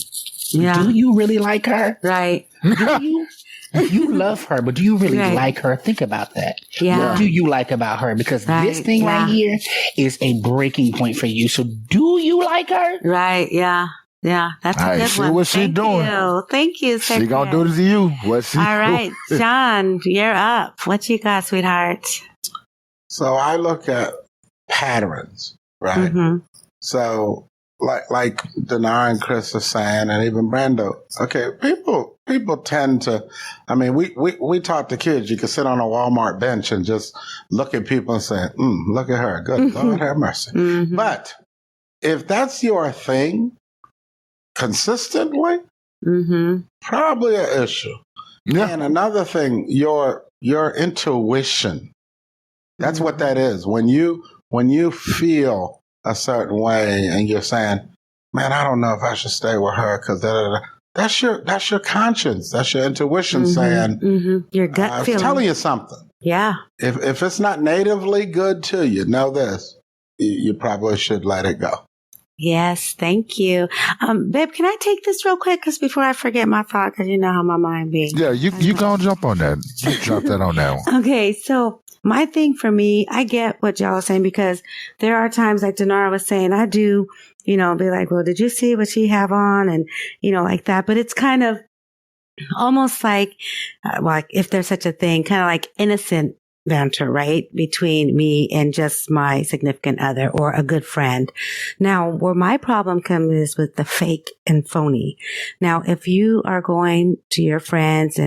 Yeah. Do you really like her? Right. Do you? You love her, but do you really like her? Think about that. Yeah. What do you like about her? Because this thing right here is a breaking point for you. So do you like her? Right. Yeah. Yeah. That's a good see one. what she doing. Thank you. She gonna do this to you. What she All right. John, you're up. What you got, sweetheart? So I look at patterns, right? So like Denai and Chris are saying, and even Brando. Okay, people tend to. I mean, we taught the kids you can sit on a Walmart bench and just look at people and say, "Look at her, good Lord have mercy." But if that's your thing, consistently, probably an issue. Yeah. And another thing, your intuition. That's what that is. When you feel a certain way and you're saying, man, I don't know if I should stay with her because that's your conscience. That's your intuition saying, your gut feeling. Telling you something. Yeah. If it's not natively good to you, know this, you probably should let it go. Yes, thank you. Babe, can I take this real quick? Because before I forget my thought, because you know how my mind be. Yeah, you gonna jump on that. You drop that on that one. Okay, so my thing for me, I get what y'all are saying because there are times like Denara was saying, I do, be like, well, did you see what she have on? And, like that. But it's kind of almost like if there's such a thing, kind of like innocent banter, right? Between me and just my significant other or a good friend. Now, where my problem comes is with the fake and phony. Now, if you are going to your friends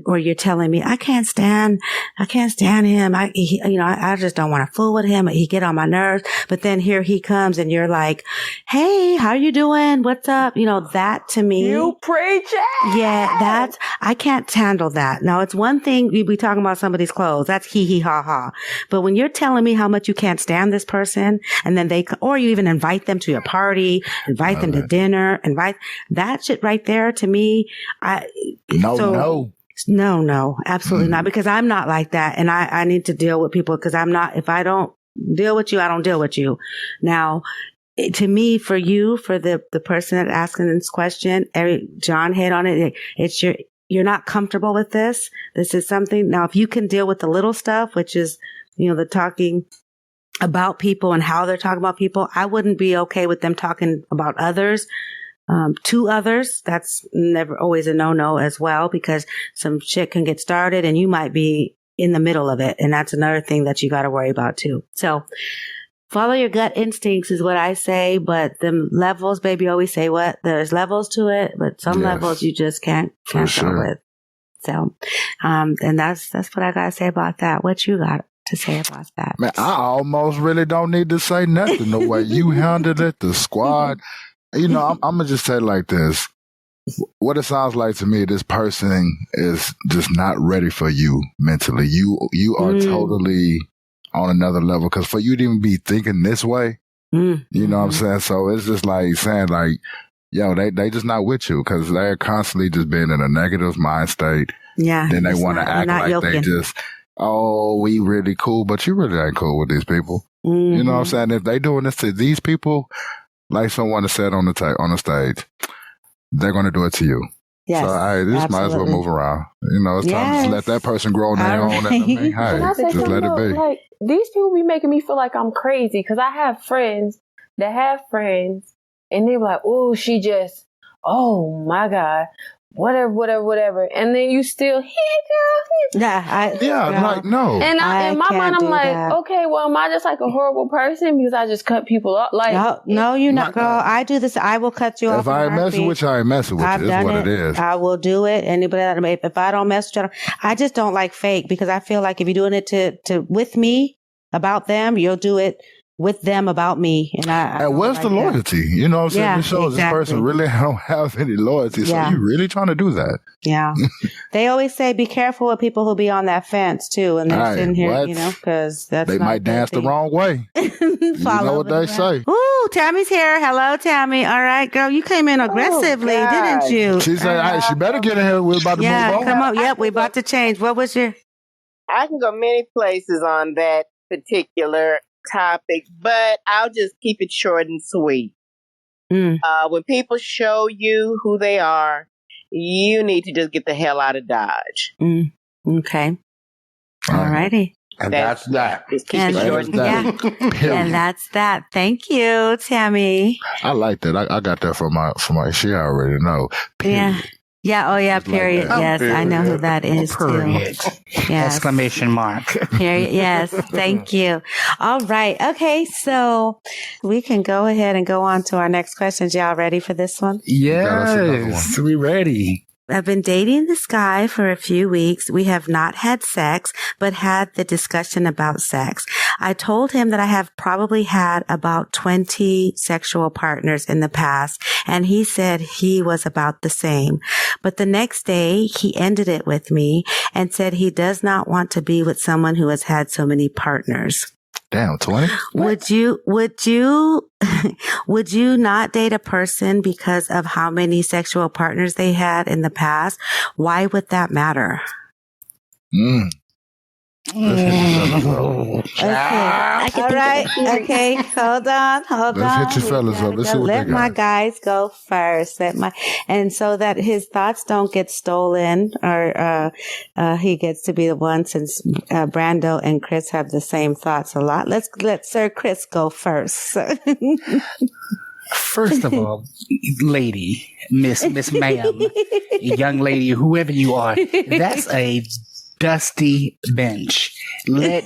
or you're telling me, I can't stand him. I just don't want to fool with him. He get on my nerves. But then here he comes and you're like, hey, how you doing? What's up? That to me. You preach it. Yeah, I can't handle that. Now, it's one thing we be talking about somebody's clothes. That's hee ha ha. But when you're telling me how much you can't stand this person and then or you even invite them to your party, invite them to dinner, that shit right there to me. No, absolutely not. Because I'm not like that. And I need to deal with people because if I don't deal with you, I don't deal with you. Now, to me, for the person that's asking this question, John hit on it. You're not comfortable with this. This is something. Now, if you can deal with the little stuff, which is, the talking about people and how they're talking about people, I wouldn't be okay with them talking about others, to others. That's never always a no-no as well, because some shit can get started and you might be in the middle of it. And that's another thing that you got to worry about too. So follow your gut instincts is what I say, but the levels, baby, always say what? There's levels to it, but some levels you just can't go with. So, and that's what I gotta say about that. What you got to say about that? Man, I almost really don't need to say nothing. The way you handled it, the squad. I'm gonna just say it like this. What it sounds like to me, this person is just not ready for you mentally. You are totally on another level, because for you to even be thinking this way, you know what I'm saying? So it's just like saying like, yo, they just not with you because they're constantly just being in a negative mind state. Yeah. Then they want to act like they just, we really cool, but you really ain't cool with these people. You know what I'm saying? If they doing this to these people, like someone has said on the stage, they're going to do it to you. Yes, so might as well move around. It's time to just let that person grow on their own. And just let it be. Like, these people be making me feel like I'm crazy because I have friends that have friends and they're like, oh, she just, oh my God, whatever. And then you still, hey girl. Like, no. And in my mind, I'm like, okay, well, am I just like a horrible person because I just cut people up? Like, no, you're not, girl. I do this. I will cut you off. If I ain't messing with you, I ain't messing with you. That's what it is. I will do it. Anybody, if I don't mess with you, I just don't like fake, because I feel like if you're doing it to with me about them, you'll do it with them about me. And where's the loyalty? You know what I'm saying? Yeah, It shows this person really don't have any loyalty. So you really trying to do that? Yeah. They always say be careful with people who be on that fence too. And they're sitting here, because they might dance the wrong way. You know what they say. Ooh, Tammy's here. Hello, Tammy. All right, girl. You came in aggressively, didn't you? She said, hey, she better get in here. We're about to move on. Come on. Yep, we're about to change. What was your... I can go many places on that particular topic, but I'll just keep it short and sweet. When people show you who they are, you need to just get the hell out of Dodge. Okay. All righty. And that's that. Just keep it short and sweet. And that's that. Thank you, Tammy. I like that. I got that from my. She already know. Period. Yeah. Oh, yeah. Period. Like yes, period. I know who that is Period. too. Yes. Exclamation mark. Period. Yes. Thank you. All right. Okay. So we can go ahead and go on to our next questions. Y'all ready for this one? Yes, we ready. I've been dating this guy for a few weeks. We have not had sex, but had the discussion about sex. I told him that I have probably had about 20 sexual partners in the past, and he said he was about the same. But the next day, he ended it with me and said he does not want to be with someone who has had so many partners. Damn, 20? Would you not date a person because of how many sexual partners they had in the past? Why would that matter? Okay. All right. Okay. Hold on. Let's hit your fellas up. Let's see what they Let my got. guys go first. And so that his thoughts don't get stolen, or he gets to be the one, since Brando and Chris have the same thoughts a lot. Let's let Sir Chris go first. First of all, lady, Miss Ma'am, young lady, whoever you are, that's a dusty bench. Let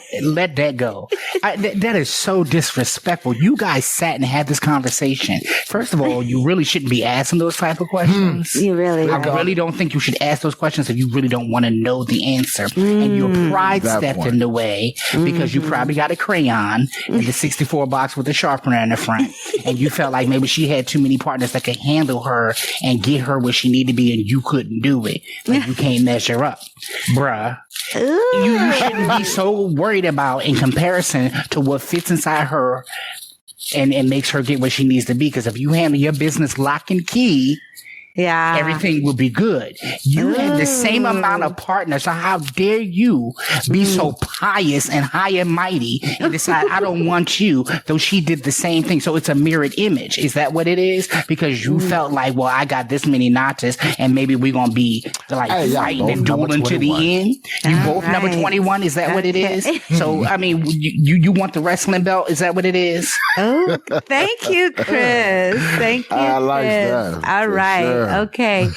that go. That is so disrespectful. You guys sat and had this conversation. First of all, you really shouldn't be asking those type of questions. You really I really don't think you should ask those questions if you really don't want to know the answer. And your pride stepped in the way because you probably got a crayon in the 64 box with a sharpener in the front. And you felt like maybe she had too many partners that could handle her and get her where she needed to be, and you couldn't do it. Like you can't measure up. Bruh. You shouldn't be so worried about in comparison to what fits inside her and makes her get where she needs to be. Because if you handle your business lock and key, everything will be good. You had the same amount of partners, so how dare you be so pious and high and mighty and decide I don't want you, though she did the same thing. So it's a mirrored image. Is that what it is? Because you felt like, well, I got this many notches and maybe we're going to be like fighting and dueling to the end. You both number 21. Is that what it is? So, I mean, you want the wrestling belt? Is that what it is? Oh, thank you, Chris. Thank you, I like Chris. that. All right. Sure. Okay.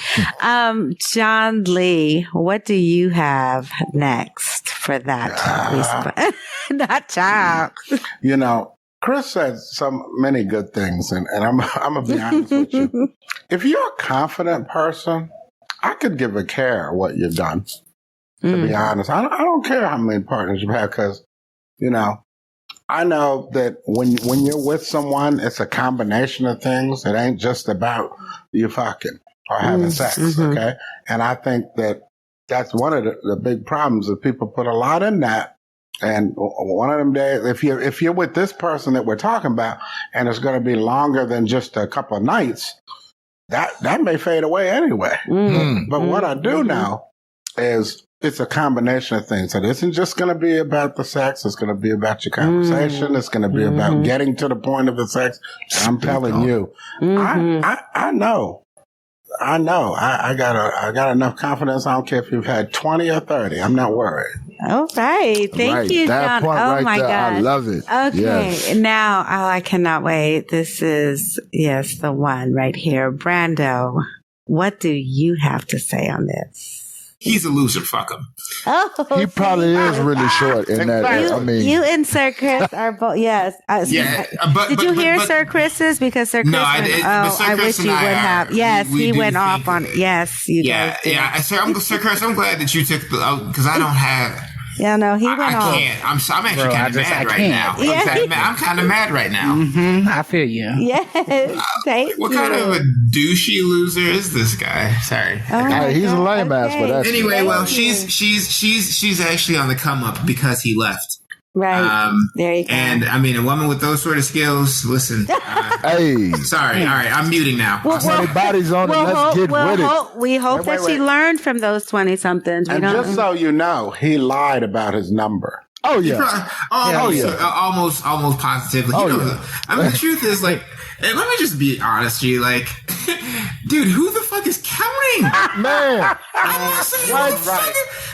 John Lee, what do you have next for that? Not child. You know, Chris said many good things, and I'm gonna be honest with you. If you're a confident person, I could give a care what you've done. To be honest, I don't care how many partners you have, because you know, I know that when you're with someone, it's a combination of things. It ain't just about you fucking or having sex, okay? And I think that's one of the big problems, that people put a lot in that. And one of them days, if you're with this person that we're talking about, and it's going to be longer than just a couple of nights, that may fade away anyway. But what I do know is it's a combination of things. So it isn't just going to be about the sex. It's going to be about your conversation. It's going to be about getting to the point of the sex. And I'm telling you, I know. I got enough confidence. I don't care if you've had 20 or 30. I'm not worried. All right. Thank you, that John. point Oh right my there, God. I love it. Okay. Yes. Now, I cannot wait. This is, the one right here. Brando, what do you have to say on this? He's a loser. Fuck him. Oh, He probably is really short in that. I mean, you and Sir Chris are both. Yes. Did you hear Sir Chris's? Because Sir Chris. No, I wish you would have. Yes, he went off on. Yes, you guys did. Sir Chris, I'm glad that you took because I don't have. Yeah, no, he went I off. can't. I'm actually kind of mad right now. I'm kind of mad right now. I feel you. Yes. Thank What you. kind of a douchey loser is this guy? Sorry. He's a lame ass, but that's anyway. Well, she's actually on the come up because he left. Right. There you go. And I mean, a woman with those sort of skills, listen. Hey. Sorry. All right. I'm muting now. Body's on it. Let's get with it. We hope that she learned from those 20-somethings. And just so you know, he lied about his number. Oh, yeah. Almost positively. I mean, the truth is, like, and let me just be honest with you, like, dude, who the fuck is counting? Man.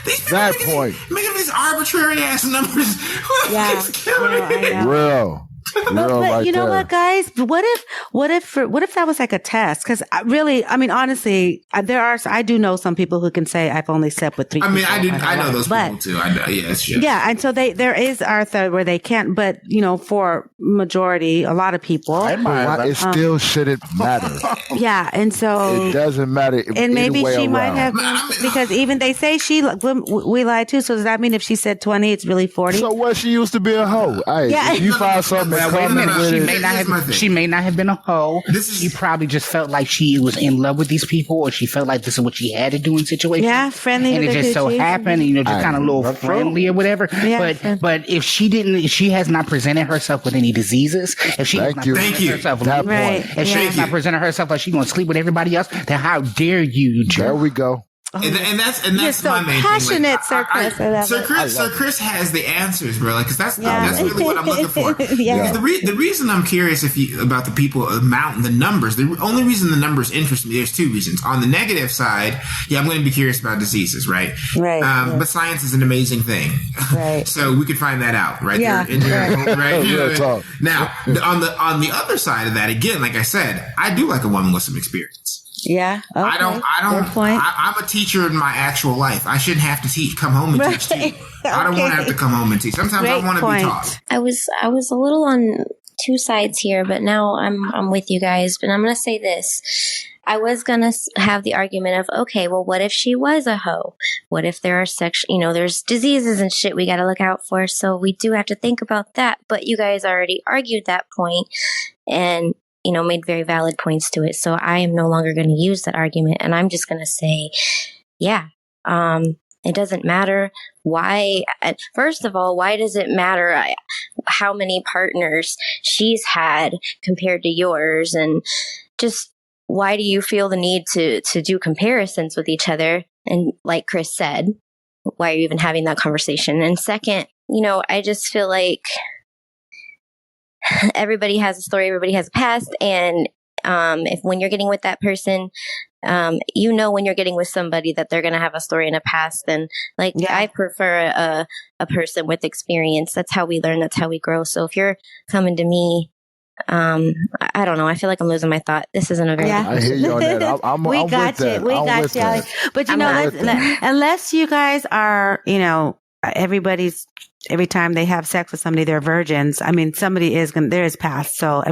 These people making these arbitrary ass numbers. Who the fuck is counting? Real. But you know what, guys? What if that was like a test? Because honestly, I do know some people who can say I've only slept with 3 people. I mean, I know those people too. I know, yes. Yeah, and so there is Arthur where they can't, but for majority, a lot of people, it still shouldn't matter. Yeah, and so it doesn't matter. And maybe she might have, because even they say we lied too. So does that mean if she said 20, it's really 40? So what? She used to be a hoe. If you find something. Wait a minute. She may not have been a hoe. She probably just felt like she was in love with these people, or she felt like this is what she had to do in situations. Yeah, friendly. And it just so happened, just kind of a little friendly or whatever. Yeah, but if she has not presented herself with any diseases, if she has not presented herself if she has not presented herself like she's going to sleep with everybody else, then how dare you, Joe? There we go. And that's so my main passionate, thing. Like, Sir Chris. Sir Chris has the answers, bro. Like, because that's really what I'm looking for. The reason I'm curious about the people, the numbers. The only reason the numbers interest me. There's 2 reasons. On the negative side, I'm going to be curious about diseases, right? Right. But science is an amazing thing. Right. So we could find that out, right? Yeah. Right. Now, on the other side of that, again, like I said, I do like a woman with some experience. Yeah. Okay. I don't. Good point. I'm a teacher in my actual life. I shouldn't have to come home and teach too. I don't want to have to come home and teach. Sometimes I want to be taught. I was a little on 2 sides here, but now I'm with you guys. But I'm gonna say this. I was gonna have the argument of, okay, well, what if she was a hoe? What if there are there's diseases and shit we gotta look out for? So we do have to think about that. But you guys already argued that point, and made very valid points to it. So I am no longer going to use that argument. And I'm just going to say, it doesn't matter why. First of all, why does it matter how many partners she's had compared to yours? And just why do you feel the need to do comparisons with each other? And like Chris said, why are you even having that conversation? And second, I just feel like everybody has a story, everybody has a past, and when you're getting with that person, when you're getting with somebody that they're going to have a story and a past. And I prefer a person with experience. That's how we learn. That's how we grow. So if you're coming to me, I don't know. I feel like I'm losing my thought. This isn't a very good I hear you on that. I'm we got you. We got you, Alex. But unless you guys are, every time they have sex with somebody, they're virgins. I mean, there is past. So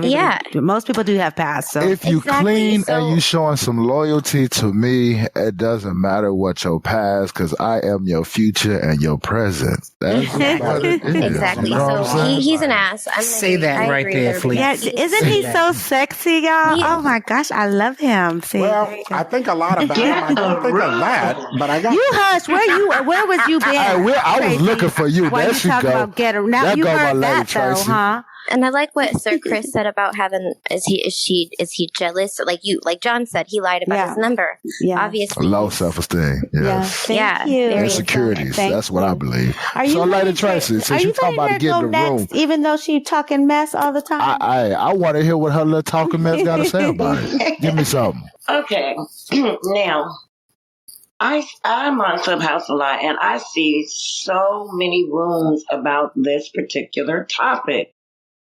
most people do have past. So if you clean and you showing some loyalty to me, it doesn't matter what your past, because I am your future and your present. That's what it is. Exactly. So he's an ass. Say that right there, Fleeks. Yeah, isn't he so sexy, y'all? Yeah. Oh my gosh, I love him. See, I think a lot about him. I don't think of that, but I got you. Hush. Where was you been? I was looking for you. There she go. About get her. Now you heard that though, huh? And I like what Sir Chris said about having, is he jealous? Like John said, he lied about his number. Yeah. Obviously. Low self-esteem. Yes. Yeah. Thank you. Insecurities. That's what I believe. Are you Lady Tracy, since you talking about to get in the room. Even though she talking mess all the time? I want to hear what her little talking mess got to say about it. Give me something. Okay. Now, I'm on Clubhouse a lot, and I see so many rooms about this particular topic.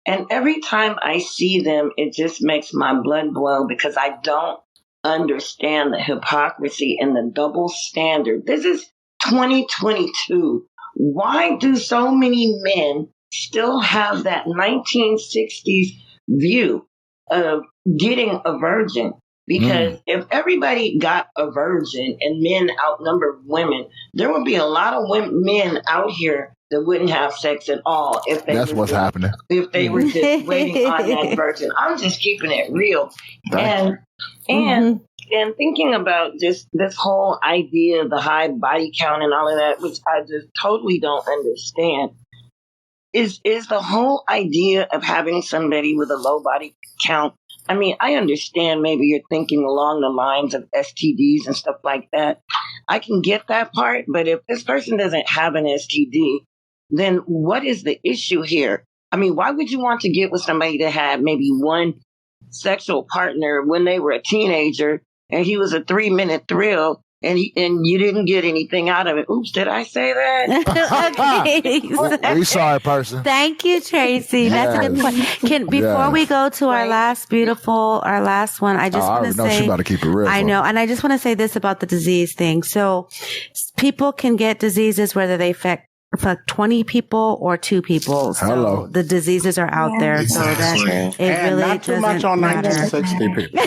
And every time I see them, it just makes my blood boil, because I don't understand the hypocrisy and the double standard. This is 2022. Why do so many men still have that 1960s view of getting a virgin? Because if everybody got a virgin and men outnumber women, there would be a lot of men out here that wouldn't have sex at all if they That's what's happening. If they were just waiting on that virgin. I'm just keeping it real. And thinking about just this whole idea of the high body count and all of that, which I just totally don't understand, is the whole idea of having somebody with a low body count. I mean, I understand maybe you're thinking along the lines of STDs and stuff like that. I can get that part, but if this person doesn't have an STD, then what is the issue here? I mean, why would you want to get with somebody that had maybe one sexual partner when they were a teenager and he was a 3-minute thrill and you didn't get anything out of it? Oops, did I say that? We saw it, person. Thank you, Tracy. That's a good point. Before we go to our last one, I just want to say, she about to keep it real. I know, and I just want to say this about the disease thing. So, people can get diseases whether they affect 20 people or 2 people. So the diseases are out there. Exactly. So that it really not too much on 1960 people.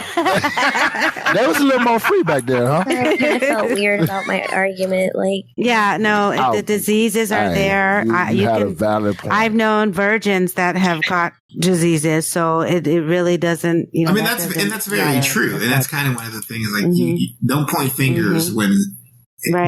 That was a little more free back there, huh? I felt weird about my argument. Like, the diseases are there. You had a valid point. I've known virgins that have got diseases, so it really doesn't. I mean, that's very true, and that's kind of one of the things. Like, you don't point fingers when.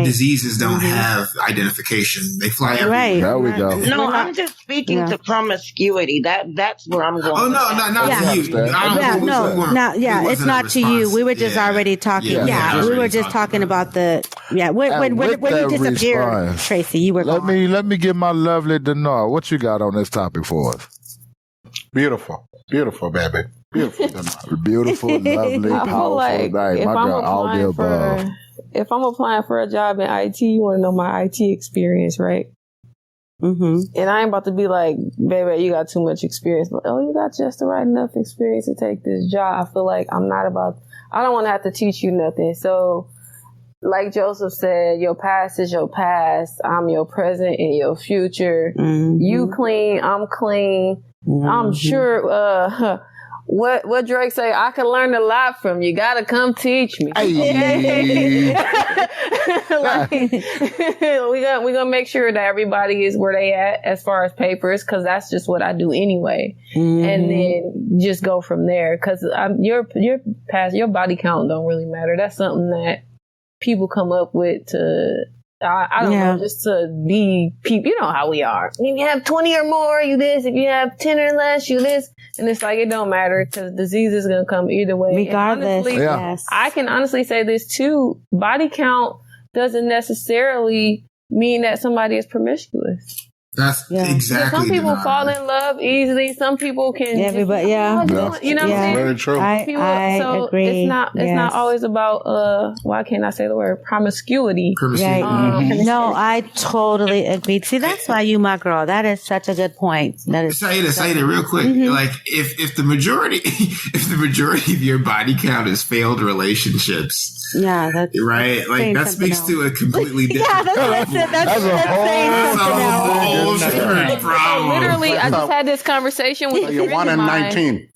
Diseases don't have identification. They fly everywhere. Right. There we go. No, I'm just speaking to promiscuity. That's where I'm going. Oh, no, not to you. It's not to you. We were just already talking. We were just talking about the when you disappeared, Tracy. You were. Let me get my lovely Denard. What you got on this topic for us? Beautiful, baby. Beautiful, Denard. Beautiful, lovely, powerful. Like my girl, all the above. If I'm applying for a job in IT, you want to know my IT experience, right? And I ain't about to be like, baby, you got too much experience. But, you got just the right enough experience to take this job. I feel like I don't want to have to teach you nothing. So, like Joseph said, your past is your past. I'm your present and your future. You clean, I'm clean. I'm sure, What Drake say? I can learn a lot from you. Gotta come teach me. Hey. we gonna make sure that everybody is where they at as far as papers, because that's just what I do anyway. And then just go from there. Because your past, your body count don't really matter. That's something that people come up with to. I don't know, just to be people. You know how we are. If you have 20 or more, you this. If you have 10 or less, you this. And it's like, it don't matter, because disease is going to come either way. Regardless, honestly, I can honestly say this too. Body count doesn't necessarily mean that somebody is promiscuous. That's exactly. Some people fall in love easily. Some people can. Everybody, you know what I'm saying? Very true. I agree. It's not always about why can't I say the word promiscuity? No, I totally agree. See, that's why you my girl. That is such a good point. That is. Sayyida, real quick. Like, if the majority of your body count is failed relationships. That's right. Like, that speaks to a completely different. That's a whole different problem. Literally, I just had this conversation with you're 1 in 19.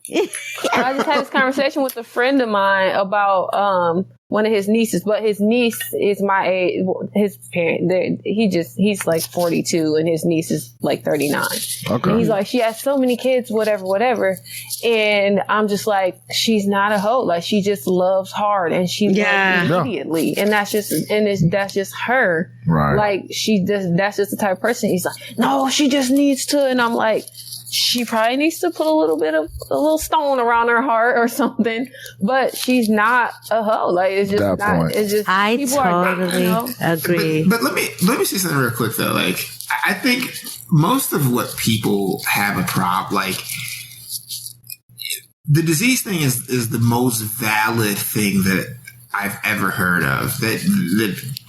I just had this conversation with a friend of mine about one of his nieces, but his niece is my age. His parent, he's like 42, and his niece is like 39. Okay. And he's like, she has so many kids, whatever. And I'm just like, she's not a hoe. Like, she just loves hard, and she loves immediately, and that's just her. Right. Like, that's just the type of person. He's like, no, she just needs to, and I'm like, she probably needs to put a little stone around her heart or something, but she's not a hoe. Like, it's just that not. Point. It's just I totally agree. But let me say something real quick though. Like, I think most of what people have a problem, like, the disease thing is the most valid thing that I've ever heard of. That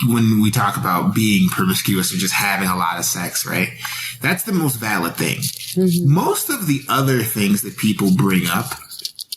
when we talk about being promiscuous or just having a lot of sex, right? That's the most valid thing. Most of the other things that people bring up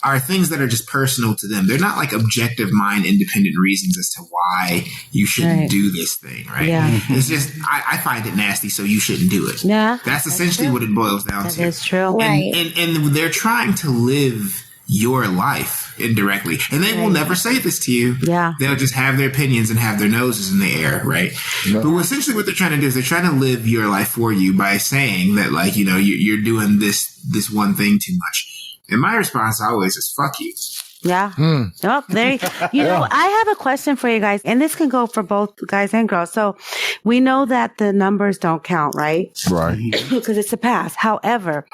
are things that are just personal to them. They're not like objective mind independent reasons as to why you shouldn't do this thing, right? It's just, I find it nasty, so you shouldn't do it. That's essentially what it boils down to. That's true. And they're trying to live your life indirectly. And they will never say this to you. Yeah. They'll just have their opinions and have their noses in the air, right? Yeah. But essentially what they're trying to do is they're trying to live your life for you by saying that, like, you know, you're doing this one thing too much. And my response always is, fuck you. Yeah. Oh, there you know, I have a question for you guys, and this can go for both guys and girls. So we know that the numbers don't count, right? Right. Because it's a pass. However,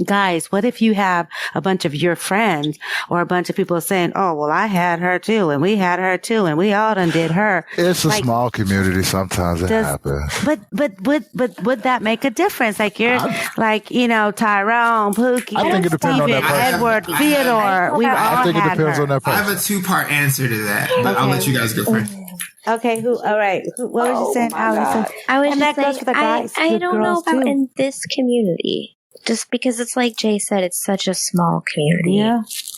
guys, what if you have a bunch of your friends or a bunch of people saying, oh, well, I had her too, and we had her too, and we all done did her. It's a small community. Sometimes it happens. But would that make a difference? Like like, you know, Tyrone, Pookie, I think it depends on that person. Edward, Theodore. We all I think it had depends her. on that person. I have a 2-part answer to that, but I'll let you guys go first. Okay, all right. What was you saying, Allison? I was and just that goes saying, for the guys. I don't know girls about too. in this community. Just because it's like Jay said, it's such a small community.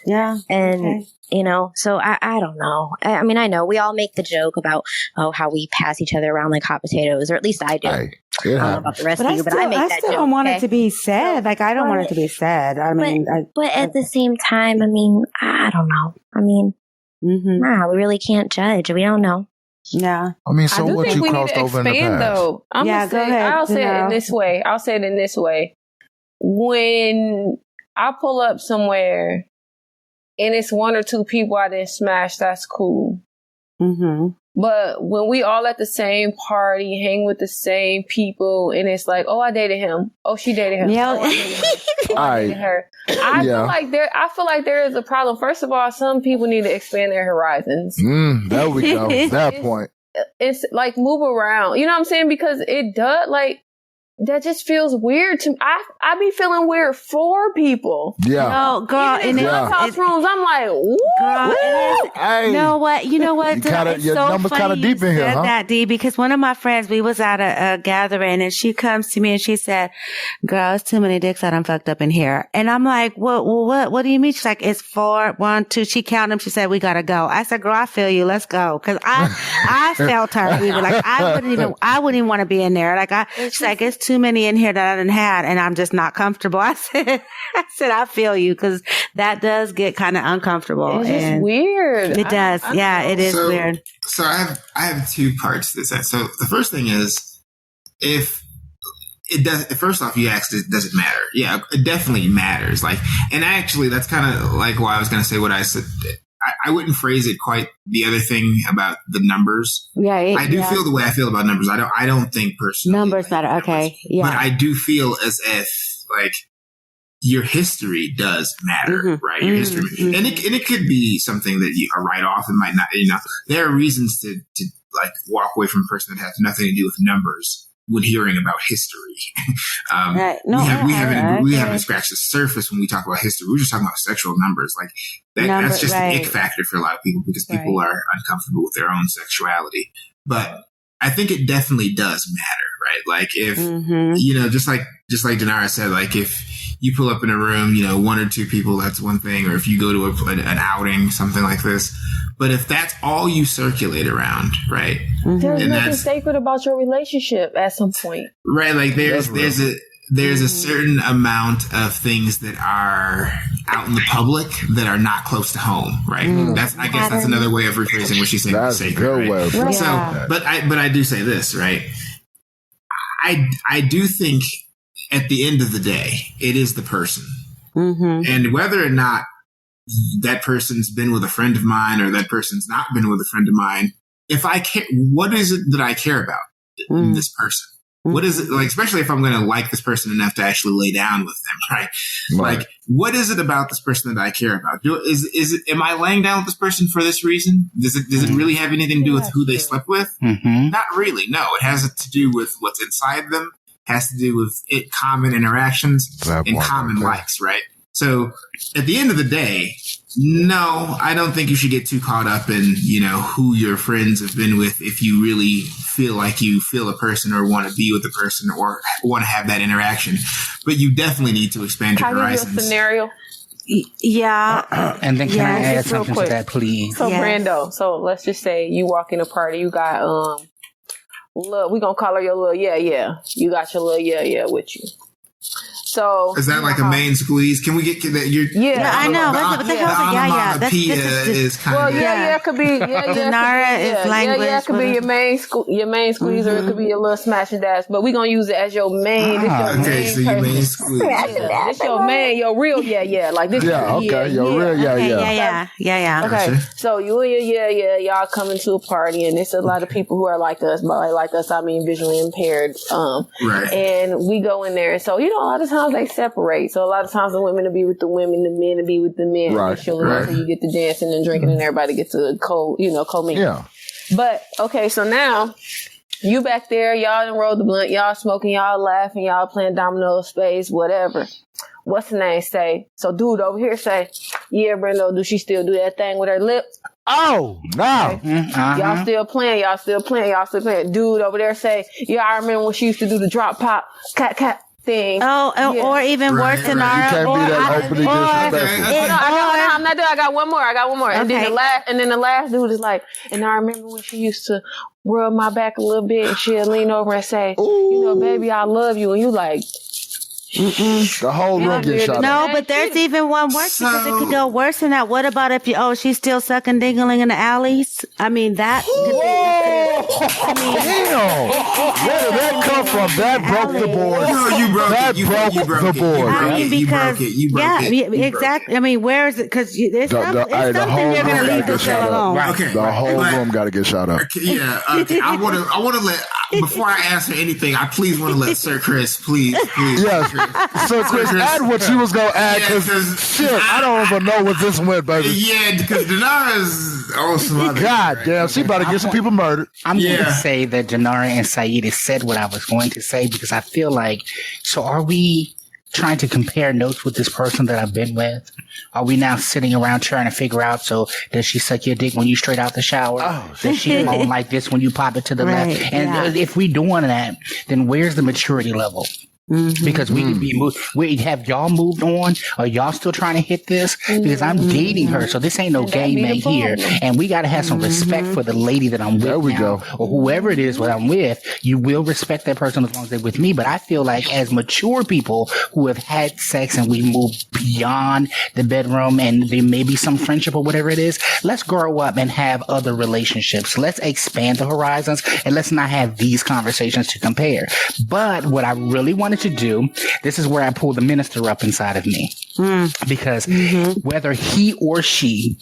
Yeah. And, you know, so I don't know. I mean, I know we all make the joke about, how we pass each other around like hot potatoes, or at least I do. I don't know about the rest of you, but I make that joke. I still don't want it to be said. Like, I don't want it to be said. I mean, but at the same time, I mean, I don't know. I mean, nah, we really can't judge. We don't know. Yeah. I mean, so what you crossed over in the past? Though. I'll say it in this way. I'll say it in this way. When I pull up somewhere and it's 1 or 2 people I didn't smash, that's cool. But when we all at the same party, hang with the same people, and it's like, oh, I dated him. Oh, she dated him. Yeah. I dated her. I feel like there is a problem. First of all, some people need to expand their horizons. There we go. That point. It's like move around. You know what I'm saying? Because it does, like, that just feels weird to me. I be feeling weird for people. Yeah. No, girl, in the clubhouse rooms, I'm like, what? You know what? Your number's kind of deep in here, huh? That, D, because one of my friends, we was at a gathering, and she comes to me and she said, girl, it's too many dicks that I'm fucked up in here. And I'm like, what do you mean? She's like, it's 4, 1, 2. She counted them. She said, we gotta go. I said, girl, I feel you. Let's go. Cause I felt her even. Like, I wouldn't even want to be in there. Like, she's like, it's too many in here that I didn't have, and I'm just not comfortable. I said, I feel you, because that does get kind of uncomfortable. It's just weird. It does. It is weird. So I have 2 parts to this. So the first thing is, if it does, first off, you asked, does it matter? Yeah, it definitely matters. Like, and actually, that's kind of like why I was going to say what I said. I wouldn't phrase it quite the other thing about the numbers. Yeah, I do feel the way I feel about numbers. I don't think personally numbers matter. Okay, yeah. But I do feel as if, like, your history does matter, right? Your history, and it could be something that you write off. It might not. You know, there are reasons to like walk away from a person that has nothing to do with numbers when hearing about history. We haven't scratched the surface when we talk about history. We're just talking about sexual numbers. Like that's just an ick factor for a lot of people, because people are uncomfortable with their own sexuality. But I think it definitely does matter, right? Like if, you know, just like Denara said, like if you pull up in a room, you know, 1 or 2 people, that's one thing. Or if you go to an outing, something like this. But if that's all you circulate around, right? There's nothing sacred about your relationship at some point. Right. Like there's a certain amount of things that are out in the public that are not close to home, right? I guess that's another way of rephrasing what she's saying. That's sacred, right? So, but I do say this, right? I do think at the end of the day, it is the person, and whether or not that person's been with a friend of mine or that person's not been with a friend of mine, if I care, what is it that I care about in this person? What is it like, especially if I'm going to like this person enough to actually lay down with them, right? Like, what is it about this person that I care about? Am I laying down with this person for this reason? Does it really have anything to do with who they slept with? Not really. No, it has to do with what's inside them. It has to do with common interactions and common likes, right? So at the end of the day, no, I don't think you should get too caught up in, you know, who your friends have been with if you really feel like you feel a person or want to be with a person or want to have that interaction. But you definitely need to expand your horizons. Can I give you a scenario? Yeah. And then can I add something to that, please? So, Brando, so let's just say you walk in a party, you got, look, we gonna call her your little yeah. You got your little yeah with you. So is that like a main squeeze? Can we get that? I know. What the hell's a yaya? This is kind of it could be Dinara is language. It could be your main squeeze, or it could be a little smash and dash. But we're gonna use it as your main. Okay, so your main squeeze. It's your main, your real like this. Yeah, okay, your real yeah. Okay, so you and your y'all coming to a party, and it's a lot of people who are like us. By like us, I mean visually impaired. Right. And we go in there, and so a lot of times they separate. So a lot of times the women will be with the women, the men will be with the men. Right. So you get to dancing and drinking, and everybody gets a co-mingle. Yeah. But okay, so now you back there, y'all done rolled the blunt, y'all smoking, y'all laughing, y'all playing dominoes, spades, whatever. What's the name say? So dude over here say, yeah, Brendo, do she still do that thing with her lip? Oh, no. Okay. Y'all still playing. Dude over there say, yeah, I remember when she used to do the drop pop, cat thing. Or even worse than You can't be that openly disrespectful. I'm not done. I got one more. And then the last dude is like, and I remember when she used to rub my back a little bit, and she'll lean over and say, baby, I love you. And you like, the whole room gets shot No, up. but there's even one worse because it could go worse than that. What about if she's still sucking dingling in the alleys? I mean, that could be. Damn. Where did that come from? That broke the board. No, you broke that it. You broke the board. I mean, because exactly. I mean, where is it? Because it's something you're going to leave the cell alone. Right. Okay. The whole room got to get shot up. Yeah. Okay. I want to let, before I answer anything, I please want to let Sir Chris, please. Yes. So Chris, add what you was gonna add, because shit, I don't even know what this went, baby. Yeah, because Dinara's some other. God damn, she about to get some people murdered. I'm going to say that Dinara and Sayyida said what I was going to say, because I feel like, so are we trying to compare notes with this person that I've been with? Are we now sitting around trying to figure out, so does she suck your dick when you straight out the shower? Does she moan like this when you pop it to the left? And if we doing that, then where's the maturity level? Because we could be have y'all moved on? Are y'all still trying to hit this? Because I'm dating her, so this ain't no game mate here, and we got to have some respect for the lady that I'm with. There we go. Or whoever it is what I'm with. You will respect that person as long as they're with me. But I feel like as mature people who have had sex and we move beyond the bedroom, and there may be some friendship or whatever it is, let's grow up and have other relationships. Let's expand the horizons, and let's not have these conversations to compare. But what I really wanted to do, this is where I pull the minister up inside of me. Because whether he or she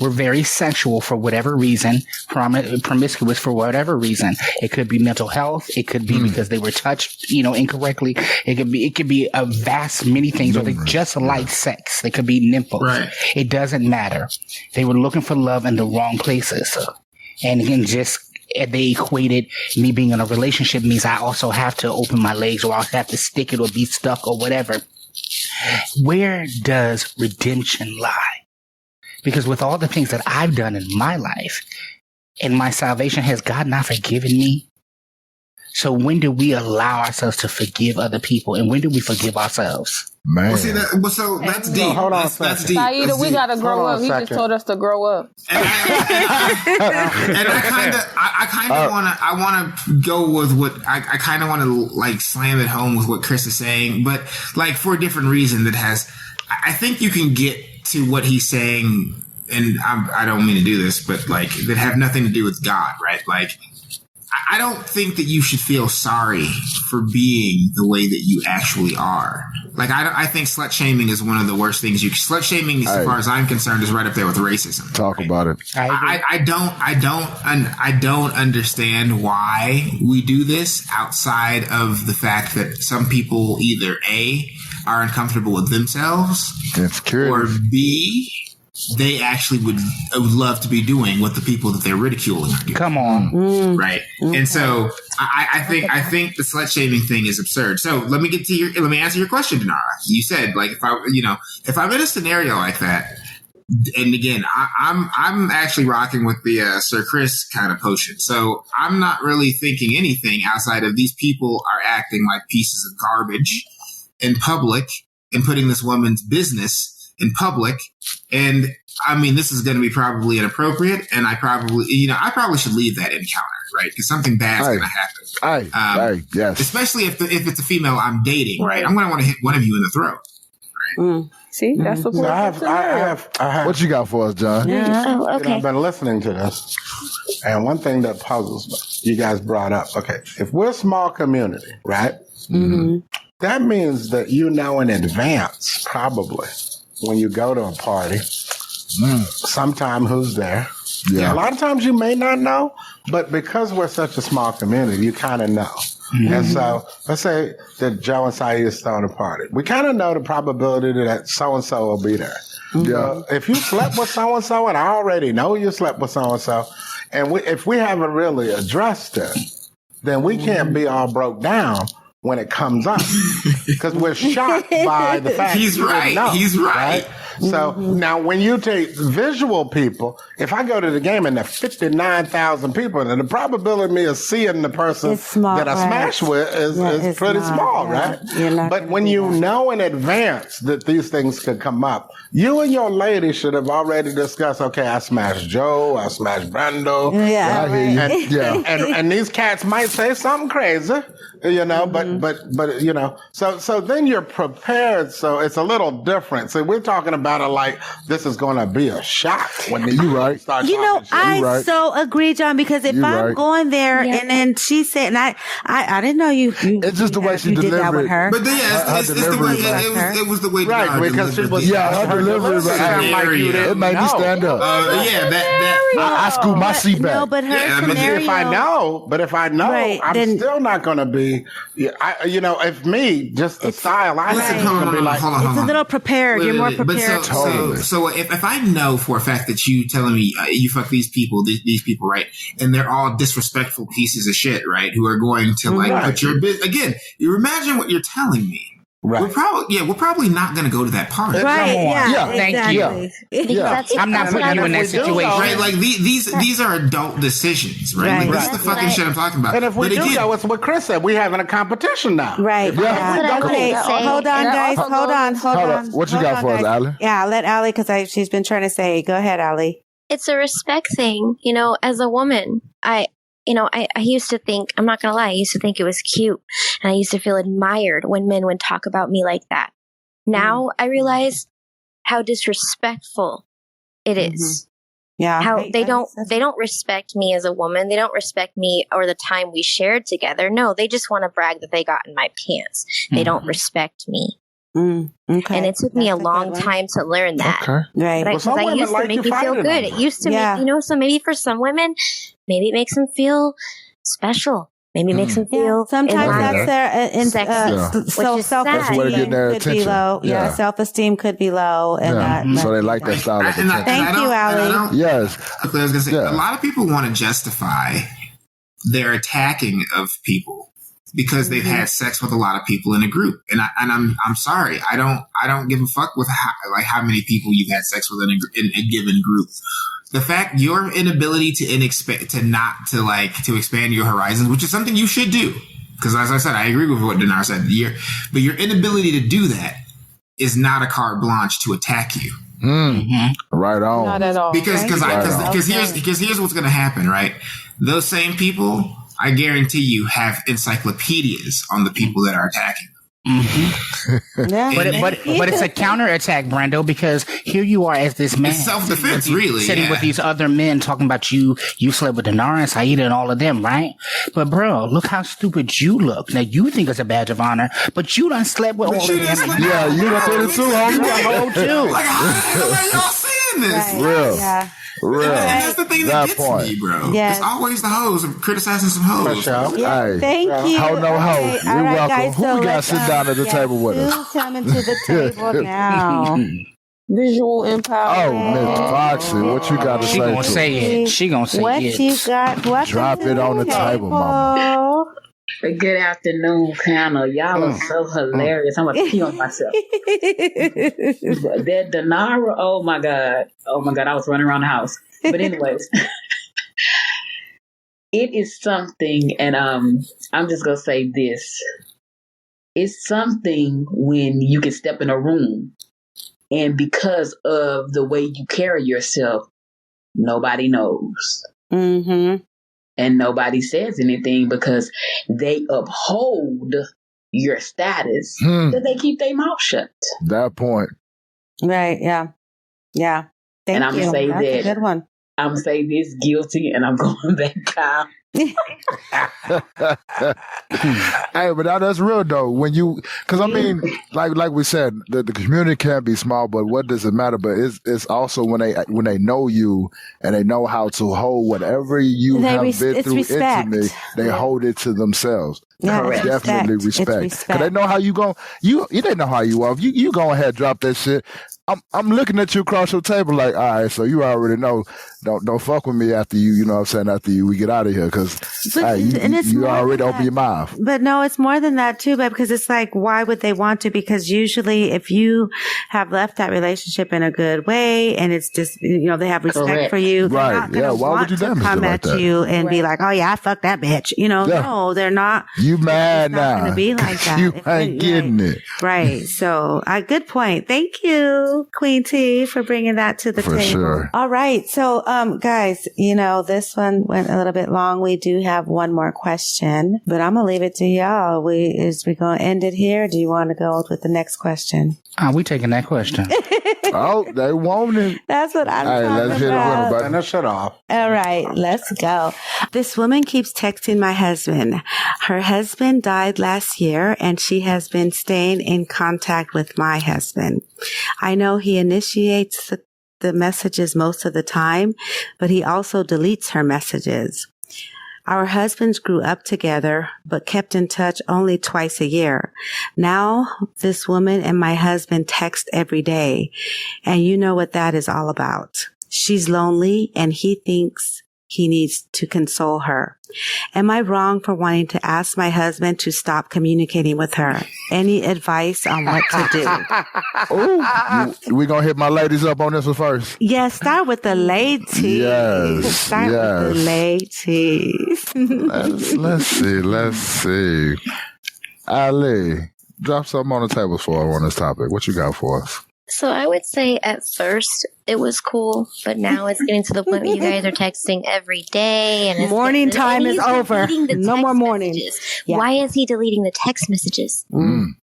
were very sexual for whatever reason, promiscuous for whatever reason, it could be mental health, it could be because they were touched, incorrectly, it could be a vast many things, or they just like sex, they could be nymphos. Right. It doesn't matter. They were looking for love in the wrong places, and they equated me being in a relationship means I also have to open my legs, or I have to stick it or be stuck or whatever. Where does redemption lie? Because with all the things that I've done in my life, and my salvation, has God not forgiven me? So when do we allow ourselves to forgive other people, and when do we forgive ourselves? Man. Well, see, that's deep. Hold on that's deep. Sayyida, we gotta grow up. He just told us to grow up. And I kind of want to go with what I kind of want to like slam it home with what Chris is saying, but like for a different reason I think you can get to what he's saying, and I don't mean to do this, but like that have nothing to do with God, right? Like, I don't think that you should feel sorry for being the way that you actually are. Like, I think slut shaming is one of the worst things. Slut shaming, as far as I'm concerned, is right up there with racism. Talk about it. I don't understand why we do this outside of the fact that some people either A, are uncomfortable with themselves, or B, they actually would love to be doing what the people that they're ridiculing are doing. Come on. Right. And so I think the slut shaming thing is absurd. So let me answer your question, Dinara. You said, like, if I'm in a scenario like that, and again, I'm actually rocking with the Sir Chris kind of potion. So I'm not really thinking anything outside of these people are acting like pieces of garbage in public and putting this woman's business in public. And I mean, this is going to be probably inappropriate, and I probably should leave that encounter, right? Because something bad's going to happen. Yes. Especially if it's a female I'm dating, right? I'm going to want to hit one of you in the throat. Right? See, that's what I have. What you got for us, John? Yeah. Oh, okay. I've been listening to this, and one thing that puzzles me, you guys brought up. Okay, if we're a small community, right? Mm-hmm. That means that you know in advance, probably, when you go to a party, sometime who's there. Yeah. A lot of times you may not know, but because we're such a small community, you kind of know. And so let's say that Joe and Sayyida is throwing a party. We kind of know the probability that so-and-so will be there. Yeah. If you slept with so-and-so, and I already know you slept with so-and-so, and if we haven't really addressed it, then we can't be all broke down when it comes up because we're shocked by the fact He's right. Know, He's right. So now when you take visual people, if I go to the game and there's 59,000 people, then the probability of me of seeing the person that I smash with is pretty small, right? But when you know in advance that these things could come up, you and your lady should have already discussed, okay, I smashed Joe, I smashed Brando. And these cats might say something crazy. But you know, so then you're prepared. So it's a little different. So we're talking about it like this is going to be a shock when you start. You know, I so agree, John, because if I'm going there and then she said, and I didn't know you it's just the way she delivered did that with her. But it's the way it was the way because she was her delivery it made me stand up. I scooped my seat back. No, but her scenario. If I know, I'm still not going to be. If me, just the style I have, it's a little prepared. You're more prepared. So if I know for a fact that you telling me you fuck these people, right, and they're all disrespectful pieces of shit, right, who are going to put your again, you imagine what you're telling me. Right. We're probably not going to go to that party. Right. Yeah. Thank you. Yeah. I'm not putting you in that situation. Right. Like these are adult decisions. Right. Like, this is the fucking shit I'm talking about. And if we go, it's what Chris said. We're having a competition now. Right. Okay. Hold on, guys. Hold on. What you got for us, Allie? Yeah, I'll let Allie because she's been trying to say. Go ahead, Allie. It's a respect thing. You know, as a woman, I used to think, I'm not going to lie, I used to think it was cute. And I used to feel admired when men would talk about me like that. Now I realize how disrespectful it is. Yeah. How they don't respect me as a woman. They don't respect me or the time we shared together. No, they just want to brag that they got in my pants. They don't respect me. Okay. And it took me a long time to learn that. Okay. Right. Because I used to make me feel good. It used to make, so maybe for some women, maybe it makes them feel special. Maybe it makes them feel sometimes that's their sexy. Self-esteem could be low. Yeah, self-esteem could be low. And so they like that style of attention. Thank you, Allie. Yes. I was going to say, a lot of people want to justify their attacking of people because they've had sex with a lot of people in a group, and I'm sorry, I don't give a fuck with how many people you've had sex with in a given group. The fact your inability to expand your horizons, which is something you should do, because as I said, I agree with what Dinar said. But your inability to do that is not a carte blanche to attack you. Right on. Not at all. Because here's what's going to happen, right? Those same people, I guarantee you, have encyclopedias on the people that are attacking. But it's a counterattack, Brando, because here you are as this man. It's self-defense, really. Sitting with these other men talking about you slept with Dinar and Sayyida and all of them, right? But bro, look how stupid you look. Now you think it's a badge of honor, but you done slept with all of them. Yeah, you done did it too, homie. Too. Like, how are y'all seeing this? Real. Yeah. And that's the thing that gets me, bro. Yes. It's always the hoes. I'm criticizing some hoes. Hey, thank you. Ho no ho. Okay. You're welcome. Guys, Who we got to sit down at the table with us? Who's coming to the table now? Visual empowerment. Oh, Miss Foxy, what you got to She say? gonna say it. She gonna say what it. You got? Drop it on the table, mama. Good afternoon, panel. Y'all are so hilarious. I'm going to pee on myself. That Dinara, oh my God, I was running around the house. But anyways, it is something, and I'm just going to say this. It's something when you can step in a room, and because of the way you carry yourself, nobody knows. Mm-hmm. and nobody says anything because they uphold your status, that they keep their mouth shut. That point. Right. Yeah. Yeah. Thank and I'm you. Gonna say That's that, a good one. I'm going to say this guilty, and I'm going back out. Hey, but that's real though. When you, because I mean, like we said, the community can be small, but what does it matter? But it's also when they know you and they know how to hold whatever you have been through intimately, they hold it to themselves. Yeah, correct. Definitely respect. Because they know how you go. You they know how you are. If you go ahead, drop that shit. I'm looking at you across your table like, all right, so you already know. Don't fuck with me after you. You know what I'm saying? After we get out of here, because you already open your mouth. But no, it's more than that too. But because it's like, why would they want to? Because usually, if you have left that relationship in a good way, and it's just they have respect for you, they're not gonna want to come at you and be like, oh yeah, I fucked that bitch. No, they're not. You mad now? Going to be like that. You ain't getting it right. So, good point. Thank you, Queen T, for bringing that to the table. Sure. All right. So, guys, this one went a little bit long. We do have one more question, but I'm gonna leave it to y'all. Is we gonna end it here? Do you want to go with the next question? We taking that question. Oh, they want it. That's what I'm talking about. Let's hit it with a shut off. All right, let's go. This woman keeps texting my husband. Her husband died last year, and she has been staying in contact with my husband. I know he initiates the messages most of the time, but he also deletes her messages. Our husbands grew up together, but kept in touch only twice a year. Now, this woman and my husband text every day, and you know what that is all about. She's lonely, and he thinks he needs to console her. Am I wrong for wanting to ask my husband to stop communicating with her? Any advice on what to do? We gonna hit my ladies up on this one first. Yeah, start with the ladies. Yes. Start with the ladies. Let's see. Ali, drop something on the table for her on this topic. What you got for us? So I would say at first it was cool, but now it's getting to the point where you guys are texting every day, and morning time is over. No more morning. Yeah. Why is he deleting the text messages?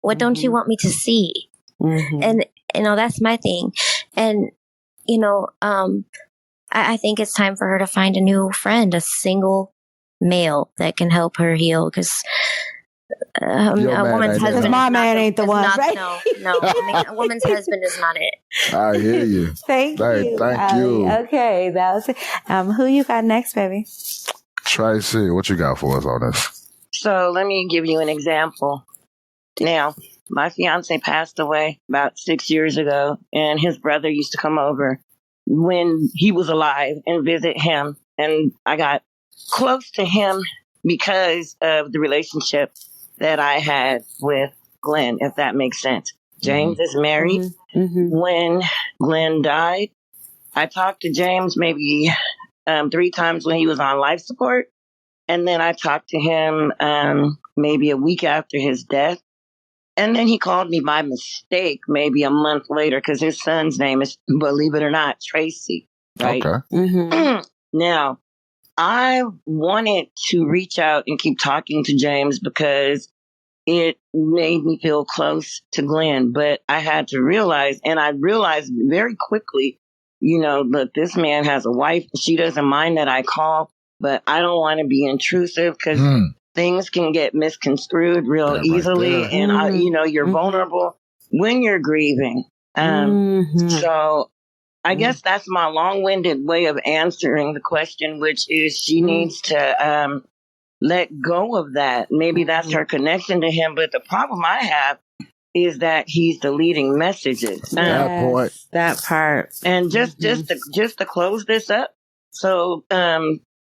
What don't you want me to see? And that's my thing. And I think it's time for her to find a new friend, a single male that can help her heal, because a woman's husband. My man ain't the one, right? No. A woman's husband is not it. I hear you. Thank you. Okay, that was it. Who you got next, baby? Tracy, what you got for us on this? So let me give you an example. Now, my fiance passed away about 6 years ago, and his brother used to come over when he was alive and visit him. And I got close to him because of the relationship that I had with Glenn, if that makes sense. James is married. When Glenn died, I talked to James maybe 3 times when he was on life support. And then I talked to him maybe a week after his death. And then he called me by mistake maybe a month later, because his son's name is, believe it or not, Tracy. Right? Okay. Now, I wanted to reach out and keep talking to James because it made me feel close to Glenn. But I had to realize, and I realized very quickly, look, this man has a wife. She doesn't mind that I call, but I don't want to be intrusive, because things can get misconstrued real easily. Right, and, you're vulnerable when you're grieving. So I guess that's my long-winded way of answering the question, which is she needs to let go of that. Maybe that's her connection to him. But the problem I have is that he's deleting messages. That part. And just to close this up. So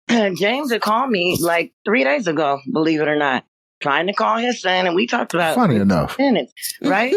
James had called me like 3 days ago, believe it or not, trying to call his son, and we talked about funny enough minutes, right?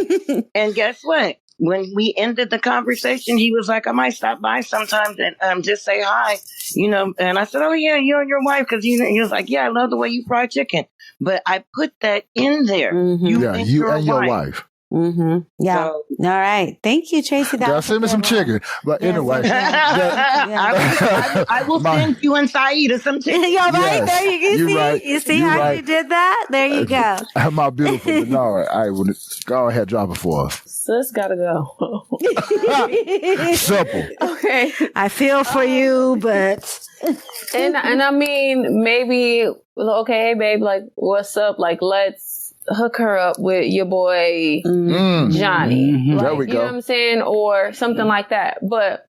And guess what? When we ended the conversation, he was like, I might stop by sometimes and just say hi, And I said, oh, yeah, you and your wife. Because he was like, yeah, I love the way you fry chicken. But I put that in there. You and your wife. Mm-hmm. Yeah. So, All right. Thank you, Tracy. That was Send me some chicken. But anyway. I will send you and Sayyida some chicken. You're right. Yes, There you you're see. right. You see You're how right. you did that? There you go. My beautiful Denara. I would go ahead, drop it for us. Sis gotta go. Simple. Okay. I feel for you, but And I mean, maybe, okay, hey, babe, like, what's up? Like, let's hook her up with your boy, Johnny. Mhm. Like, There we you know go. what I'm saying? Or something like that. But,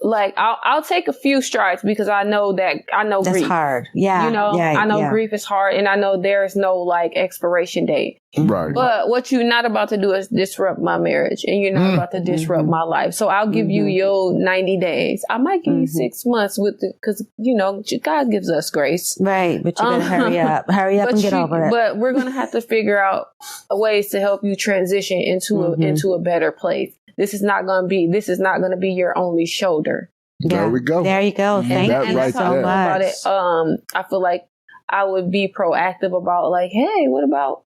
like, I'll take a few strides because I know that's grief. hard. Yeah. You know, yeah, I know yeah. grief is hard, and I know there's no, like, expiration date. Right. But what you're not about to do is disrupt my marriage, and you're not about to disrupt my life. So I'll give you your 90 days. I might give you 6 months because, you know, God gives us grace. Right. But you better hurry up. Hurry up and get over it. But we're going to have to figure out ways to help you transition into a better place. This is not going to be your only shoulder. There we go. There you go. Thank That you right so there. much. About it. I feel like I would be proactive about, like, hey, what about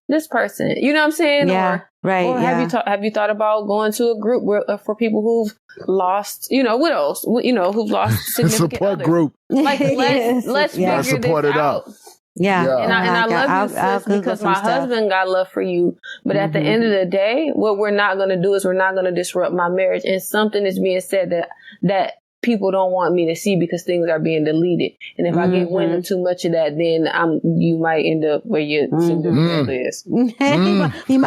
this person? You know what I'm saying? Yeah, right. Or have you thought about going to a group where, for people who've lost, you know, widows, you know, who've lost significant Support others. group. Like, let's Yeah. figure Support this it out. out. Yeah. Yeah. And I love you, I'll sis, Google because some my stuff. husband got love for you. But at the end of the day, what we're not going to do is we're not going to disrupt my marriage. And something is being said that people don't want me to see because things are being deleted. And if I get wind of too much of that, then you might end up where your significant other is. You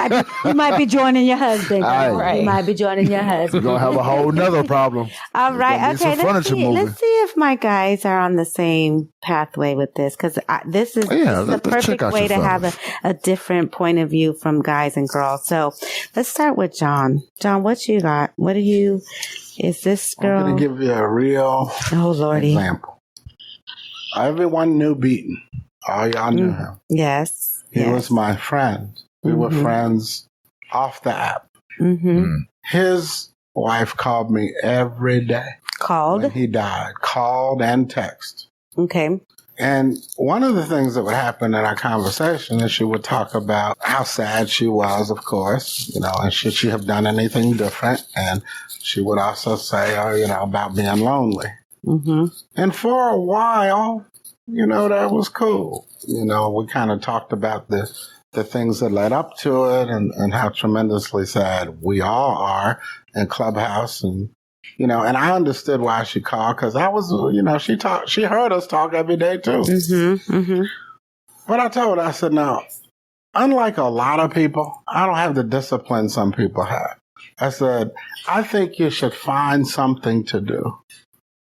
might be joining your husband. Aye. Right. You might be joining your We're husband. going to have a whole nother problem. All There's right. gonna be some Okay. furniture moving. Let's see if my guys are on the same pathway with this, because this is Yeah, the let's check perfect out way your to have fellas. a different point of view from guys and girls. So let's start with John. John, what you got? Is this girl? I'm going to give you a real Oh, Lordy. example. Everyone knew Beaton. All y'all knew him. Yes. He was my friend. We were friends off the app. Mm-hmm. His wife called me every day Called. when he died. Called and text. Okay. And one of the things that would happen in our conversation is she would talk about how sad she was, of course, you know, and should she have done anything different? And she would also say, about being lonely. Mm-hmm. And for a while, you know, that was cool. You know, we kind of talked about the things that led up to it and how tremendously sad we all are in Clubhouse. And, you know, and I understood why she called because I was, you know, she heard us talk every day too. Mm-hmm. Mm-hmm. But I told her, I said, no, unlike a lot of people, I don't have the discipline some people have. I said, I think you should find something to do.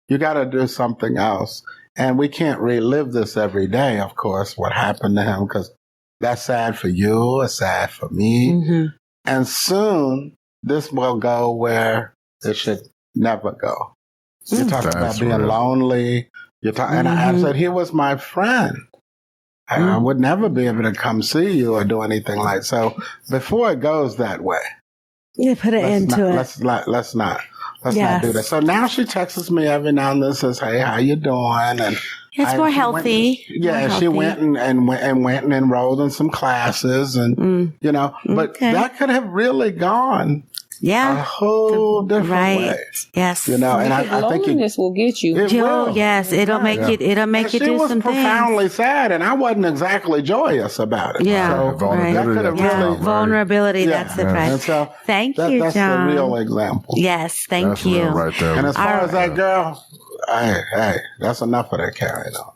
You got to do something else. And we can't relive this every day, of course, what happened to him, because that's sad for you, it's sad for me. Mm-hmm. And soon this will go where it should never go. You talk about being lonely. And I said, he was my friend. I would never be able to come see you or do anything like so. Before it goes that way, you put an end to it. Let's not do that. So now she texts me every now and then, says, "Hey, how you doing?" And it's more healthy. She went and enrolled in some classes, and you know, but that could have really gone a whole different way. Yes, you know, and I think loneliness will get you. Yes, it'll make you. It'll make you do some things. She was profoundly sad, and I wasn't exactly joyous about it. Yeah, so that could have really vulnerability. That's the right. And so thank you, that's John. the real example. Yes, thank you. Right there. And as far as that girl, hey, that's enough of that carrying on.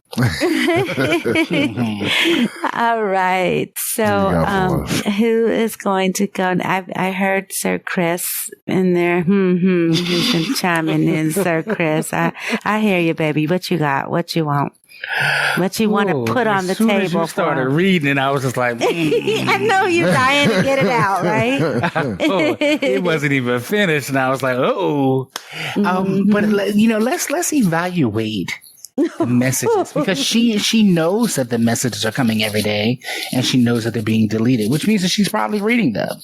All right. So, who is going to go? I heard Sir Chris in there. He's been chiming in, Sir Chris. I hear you, baby. What you got? What you want? What you want to put on the table? As you started reading it, I was just like, I know you're dying to get it out, right? It wasn't even finished, and I was like, but you know, let's evaluate the messages, because she knows that the messages are coming every day, and she knows that they're being deleted, which means that she's probably reading them.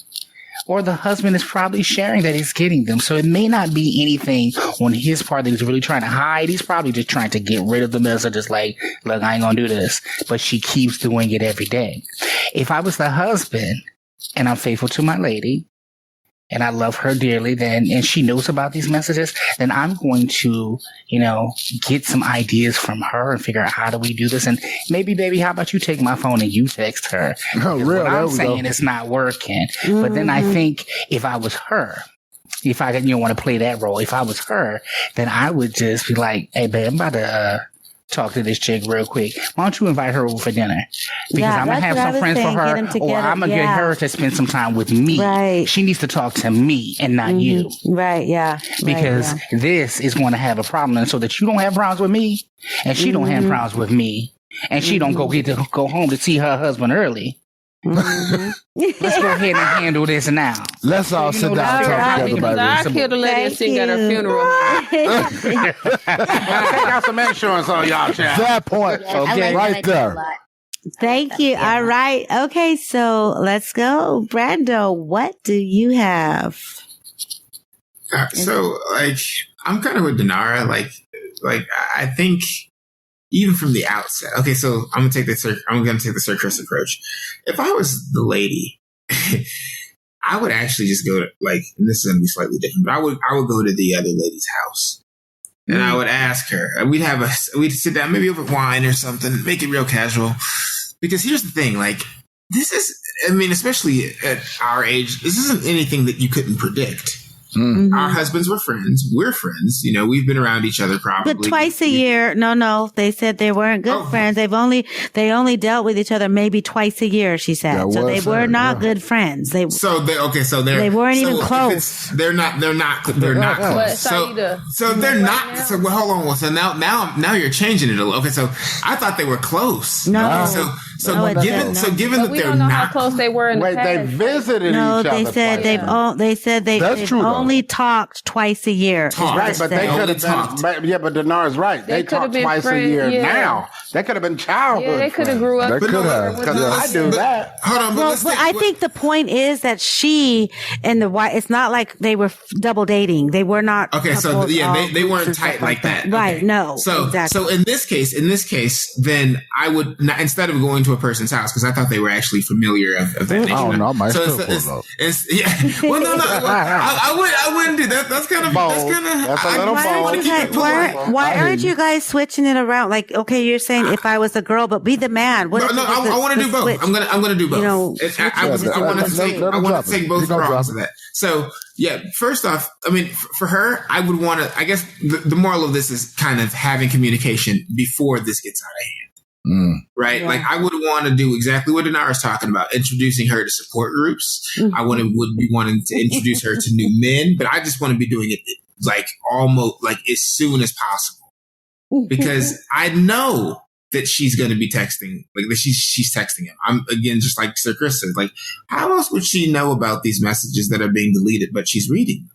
Or the husband is probably sharing that he's getting them. So it may not be anything on his part that he's really trying to hide. He's probably just trying to get rid of the messages like, look, I ain't gonna do this. But she keeps doing it every day. If I was the husband, and I'm faithful to my lady, and I love her dearly, then, and she knows about these messages, then I'm going to, get some ideas from her and figure out how do we do this. And maybe, baby, how about you take my phone and you text her? Oh, real? What I'm saying is not working. Mm-hmm. But then I think if I was her, if I didn't want to play that role, if I was her, then I would just be like, hey, babe, I'm about to talk to this chick real quick. Why don't you invite her over for dinner? Because I'm going to have some friends for her, or I'm going to get her to spend some time with me. Right. She needs to talk to me and not you. Right, yeah. Because this is going to have a problem. And so that you don't have problems with me, and she don't have problems with me, and she don't go home to see her husband early. Let's go ahead and handle this now. Let's all sit down and talk together about this. I killed a lady and sing at her funeral. Take out some insurance on y'all, child. That point. Okay, right there. Thank you. All right. Okay, so let's go. Brando, what do you have? So, I'm kind of with Dinara. I think even from the outset. Okay, so I'm gonna take the circus approach. If I was the lady, I would actually just go to and this is gonna be slightly different, but I would go to the other lady's house. And I would ask her, we'd sit down, maybe over wine or something, make it real casual. Because here's the thing, especially at our age, this isn't anything that you couldn't predict. Mm-hmm. Our husbands were friends. We're friends. We've been around each other probably. But twice a year. No. They said they weren't good friends. They only dealt with each other maybe twice a year, she said. So they were not good friends. They weren't even close. They're not close. So they're not. So hold on. So now you're changing it a little. Okay, so I thought they were close. No. Given that they're not how close they were in the past. They visited each other. No, they said they've only talked twice a year. Right, but they could have talked. Yeah, but Dinara's right. They talked twice a year now. They could have been childhood. Yeah, they could have grew up. They could have. I do that. Hold on, but I think the point is that she and the wife. It's not like they were double dating. They were not. Okay, so they weren't tight like that. Right? Okay. No. So exactly. So in this case, then I would not, instead of going to a person's house, because I thought they were actually familiar of that nature. Oh no, my so still Well, no. I wouldn't do that. That's kind of bold. That's a little bold. Why aren't you guys switching it around? Okay, you're saying if I was a girl, but be the man. I want to do both. Switch? I'm gonna do both. I want to take both prongs of that. So yeah, first off, for her, I would want to. I guess the moral of this is kind of having communication before this gets out of hand. Right? Yeah. I would want to do exactly what Dinara's talking about, introducing her to support groups. I would be wanting to introduce her to new men, but I just want to be doing it almost as soon as possible. Because I know that she's going to be texting, that she's texting him. I'm again, just like Sir Chris said, how else would she know about these messages that are being deleted, but she's reading?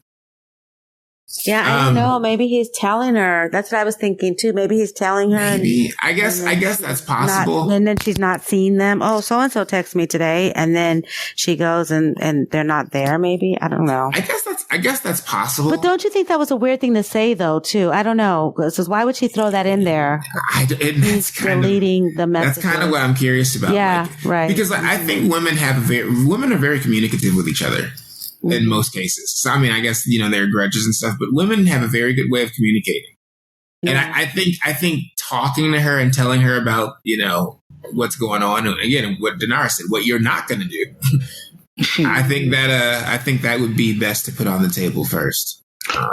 Yeah, I don't know. Maybe he's telling her. That's what I was thinking too. Maybe he's telling her. Maybe. I guess that's possible. And then she's not seeing them. Oh, so and so texted me today, and then she goes and they're not there. Maybe, I don't know. I guess that's possible. But don't you think that was a weird thing to say though? Too, I don't know. Because why would she throw that in there? It's deleting the message. That's kind of what I'm curious about. Yeah, right. Because I think women are very communicative with each other. In most cases. So, I guess, there are grudges and stuff, but women have a very good way of communicating. Yeah. And I think talking to her and telling her about, what's going on. And again, what Dinara said, what you're not going to do. I think that would be best to put on the table first.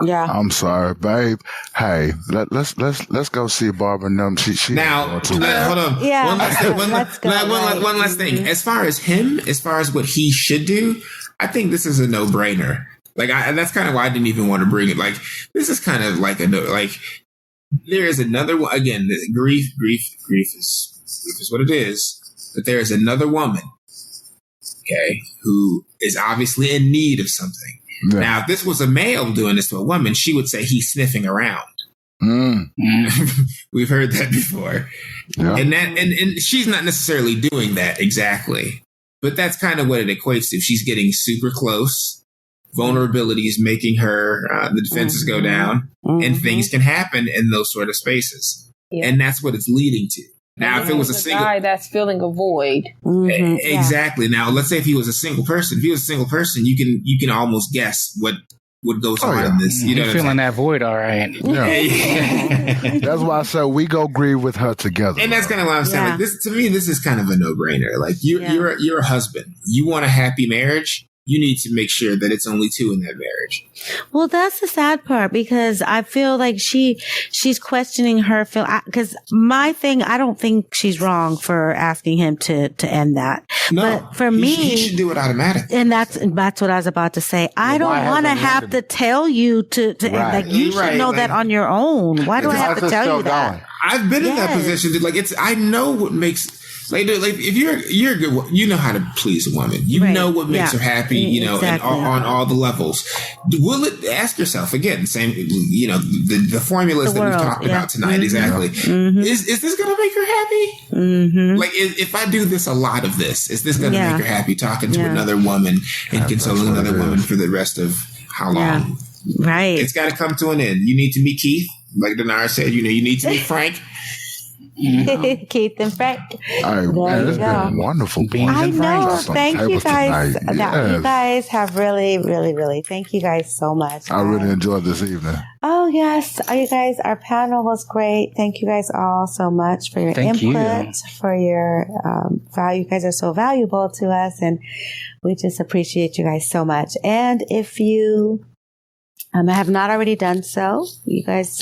Yeah. I'm sorry, babe. Hey, let's go see Barbara Num. She now, hold on. Yeah. One last thing. As far as what he should do, I think this is a no-brainer. That's kind of why I didn't even want to bring it. This is kind of there is another one. Again, grief is what it is. But there is another woman, okay, who is obviously in need of something. Yeah. Now, if this was a male doing this to a woman, she would say he's sniffing around. We've heard that before. Yeah. And she's not necessarily doing that exactly. But that's kind of what it equates to. She's getting super close. Vulnerability is making her, the defenses go down, and things can happen in those sort of spaces. Yeah. And that's what it's leading to. Now, if it was a single guy that's filling a void, exactly. Now, let's say if he was a single person. If he was a single person, you can almost guess what goes on in this. You know, you're feeling that void, all right. Yeah. That's why I said we go grieve with her together. And that's kind of what I'm saying. Like this, to me, this is kind of a no-brainer. Like you're a husband. You want a happy marriage. You need to make sure that it's only two in that marriage. Well, that's the sad part because I feel like she's questioning her feel, because my thing, I don't think she's wrong for asking him to end that. No, but for me, he should do it automatically. And that's what I was about to say. I don't want to have to tell you to end. Like you should know that on your own. Why do I have to tell you that? I've been in that position. Like I know what makes. Like if you're a good, you know how to please a woman. You know what makes her happy. You know, exactly. And on all the levels. Will it? Ask yourself again. Same. You know, the formulas that we've talked about tonight. Exactly. Mm-hmm. Is this going to make her happy? Mm-hmm. Like if I do this, a lot of this, is this going to make her happy? Talking to another woman and consoling another woman for the rest of how long? Right. It's got to come to an end. You need to meet Keith, like Denara said. You know, you need to meet Frank. Keith and Frank. It's been wonderful. I know. Thank you guys. You guys have really, really, really. Thank you guys so much. I really enjoyed this evening. Oh yes, you guys. Our panel was great. Thank you guys all so much for your input, for your value. You guys are so valuable to us, and we just appreciate you guys so much. And if you I have not already done so, you guys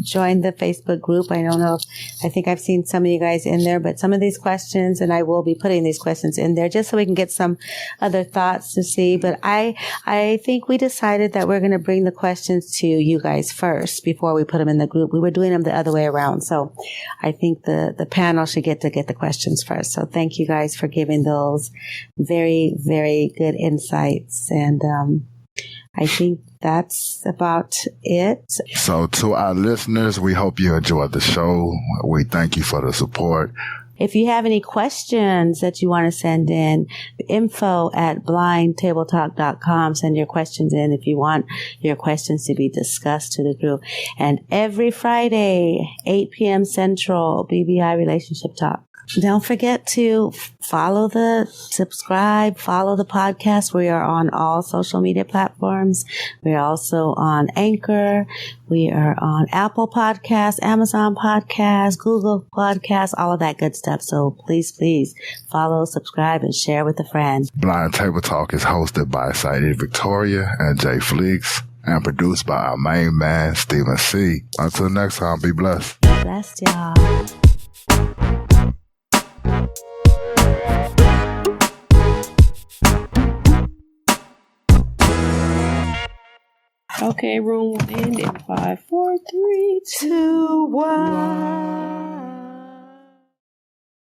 join the Facebook group. I don't know I think I've seen some of you guys in there, but some of these questions, and I will be putting these questions in there just so we can get some other thoughts to see. But I think we decided that we're going to bring the questions to you guys first before we put them in the group. We were doing them the other way around. So I think the panel should get the questions first. So thank you guys for giving those very, very good insights. And I think that's about it. So to our listeners, we hope you enjoyed the show. We thank you for the support. If you have any questions that you want to send in, info@blindtabletalk.com. Send your questions in if you want your questions to be discussed to the group. And every Friday, 8 p.m. Central, BBI Relationship Talk. Don't forget to subscribe, follow the podcast. We are on all social media platforms. We are also on Anchor. We are on Apple Podcasts, Amazon Podcasts, Google Podcasts, all of that good stuff. So please follow, subscribe, and share with a friend. Blind Table Talk is hosted by Sayyida Victoria and Jay Fleeks and produced by our main man, Stephen C. Until next time, be blessed. Blessed, y'all. Okay, room will end in 5, 4, 3, 2, 1.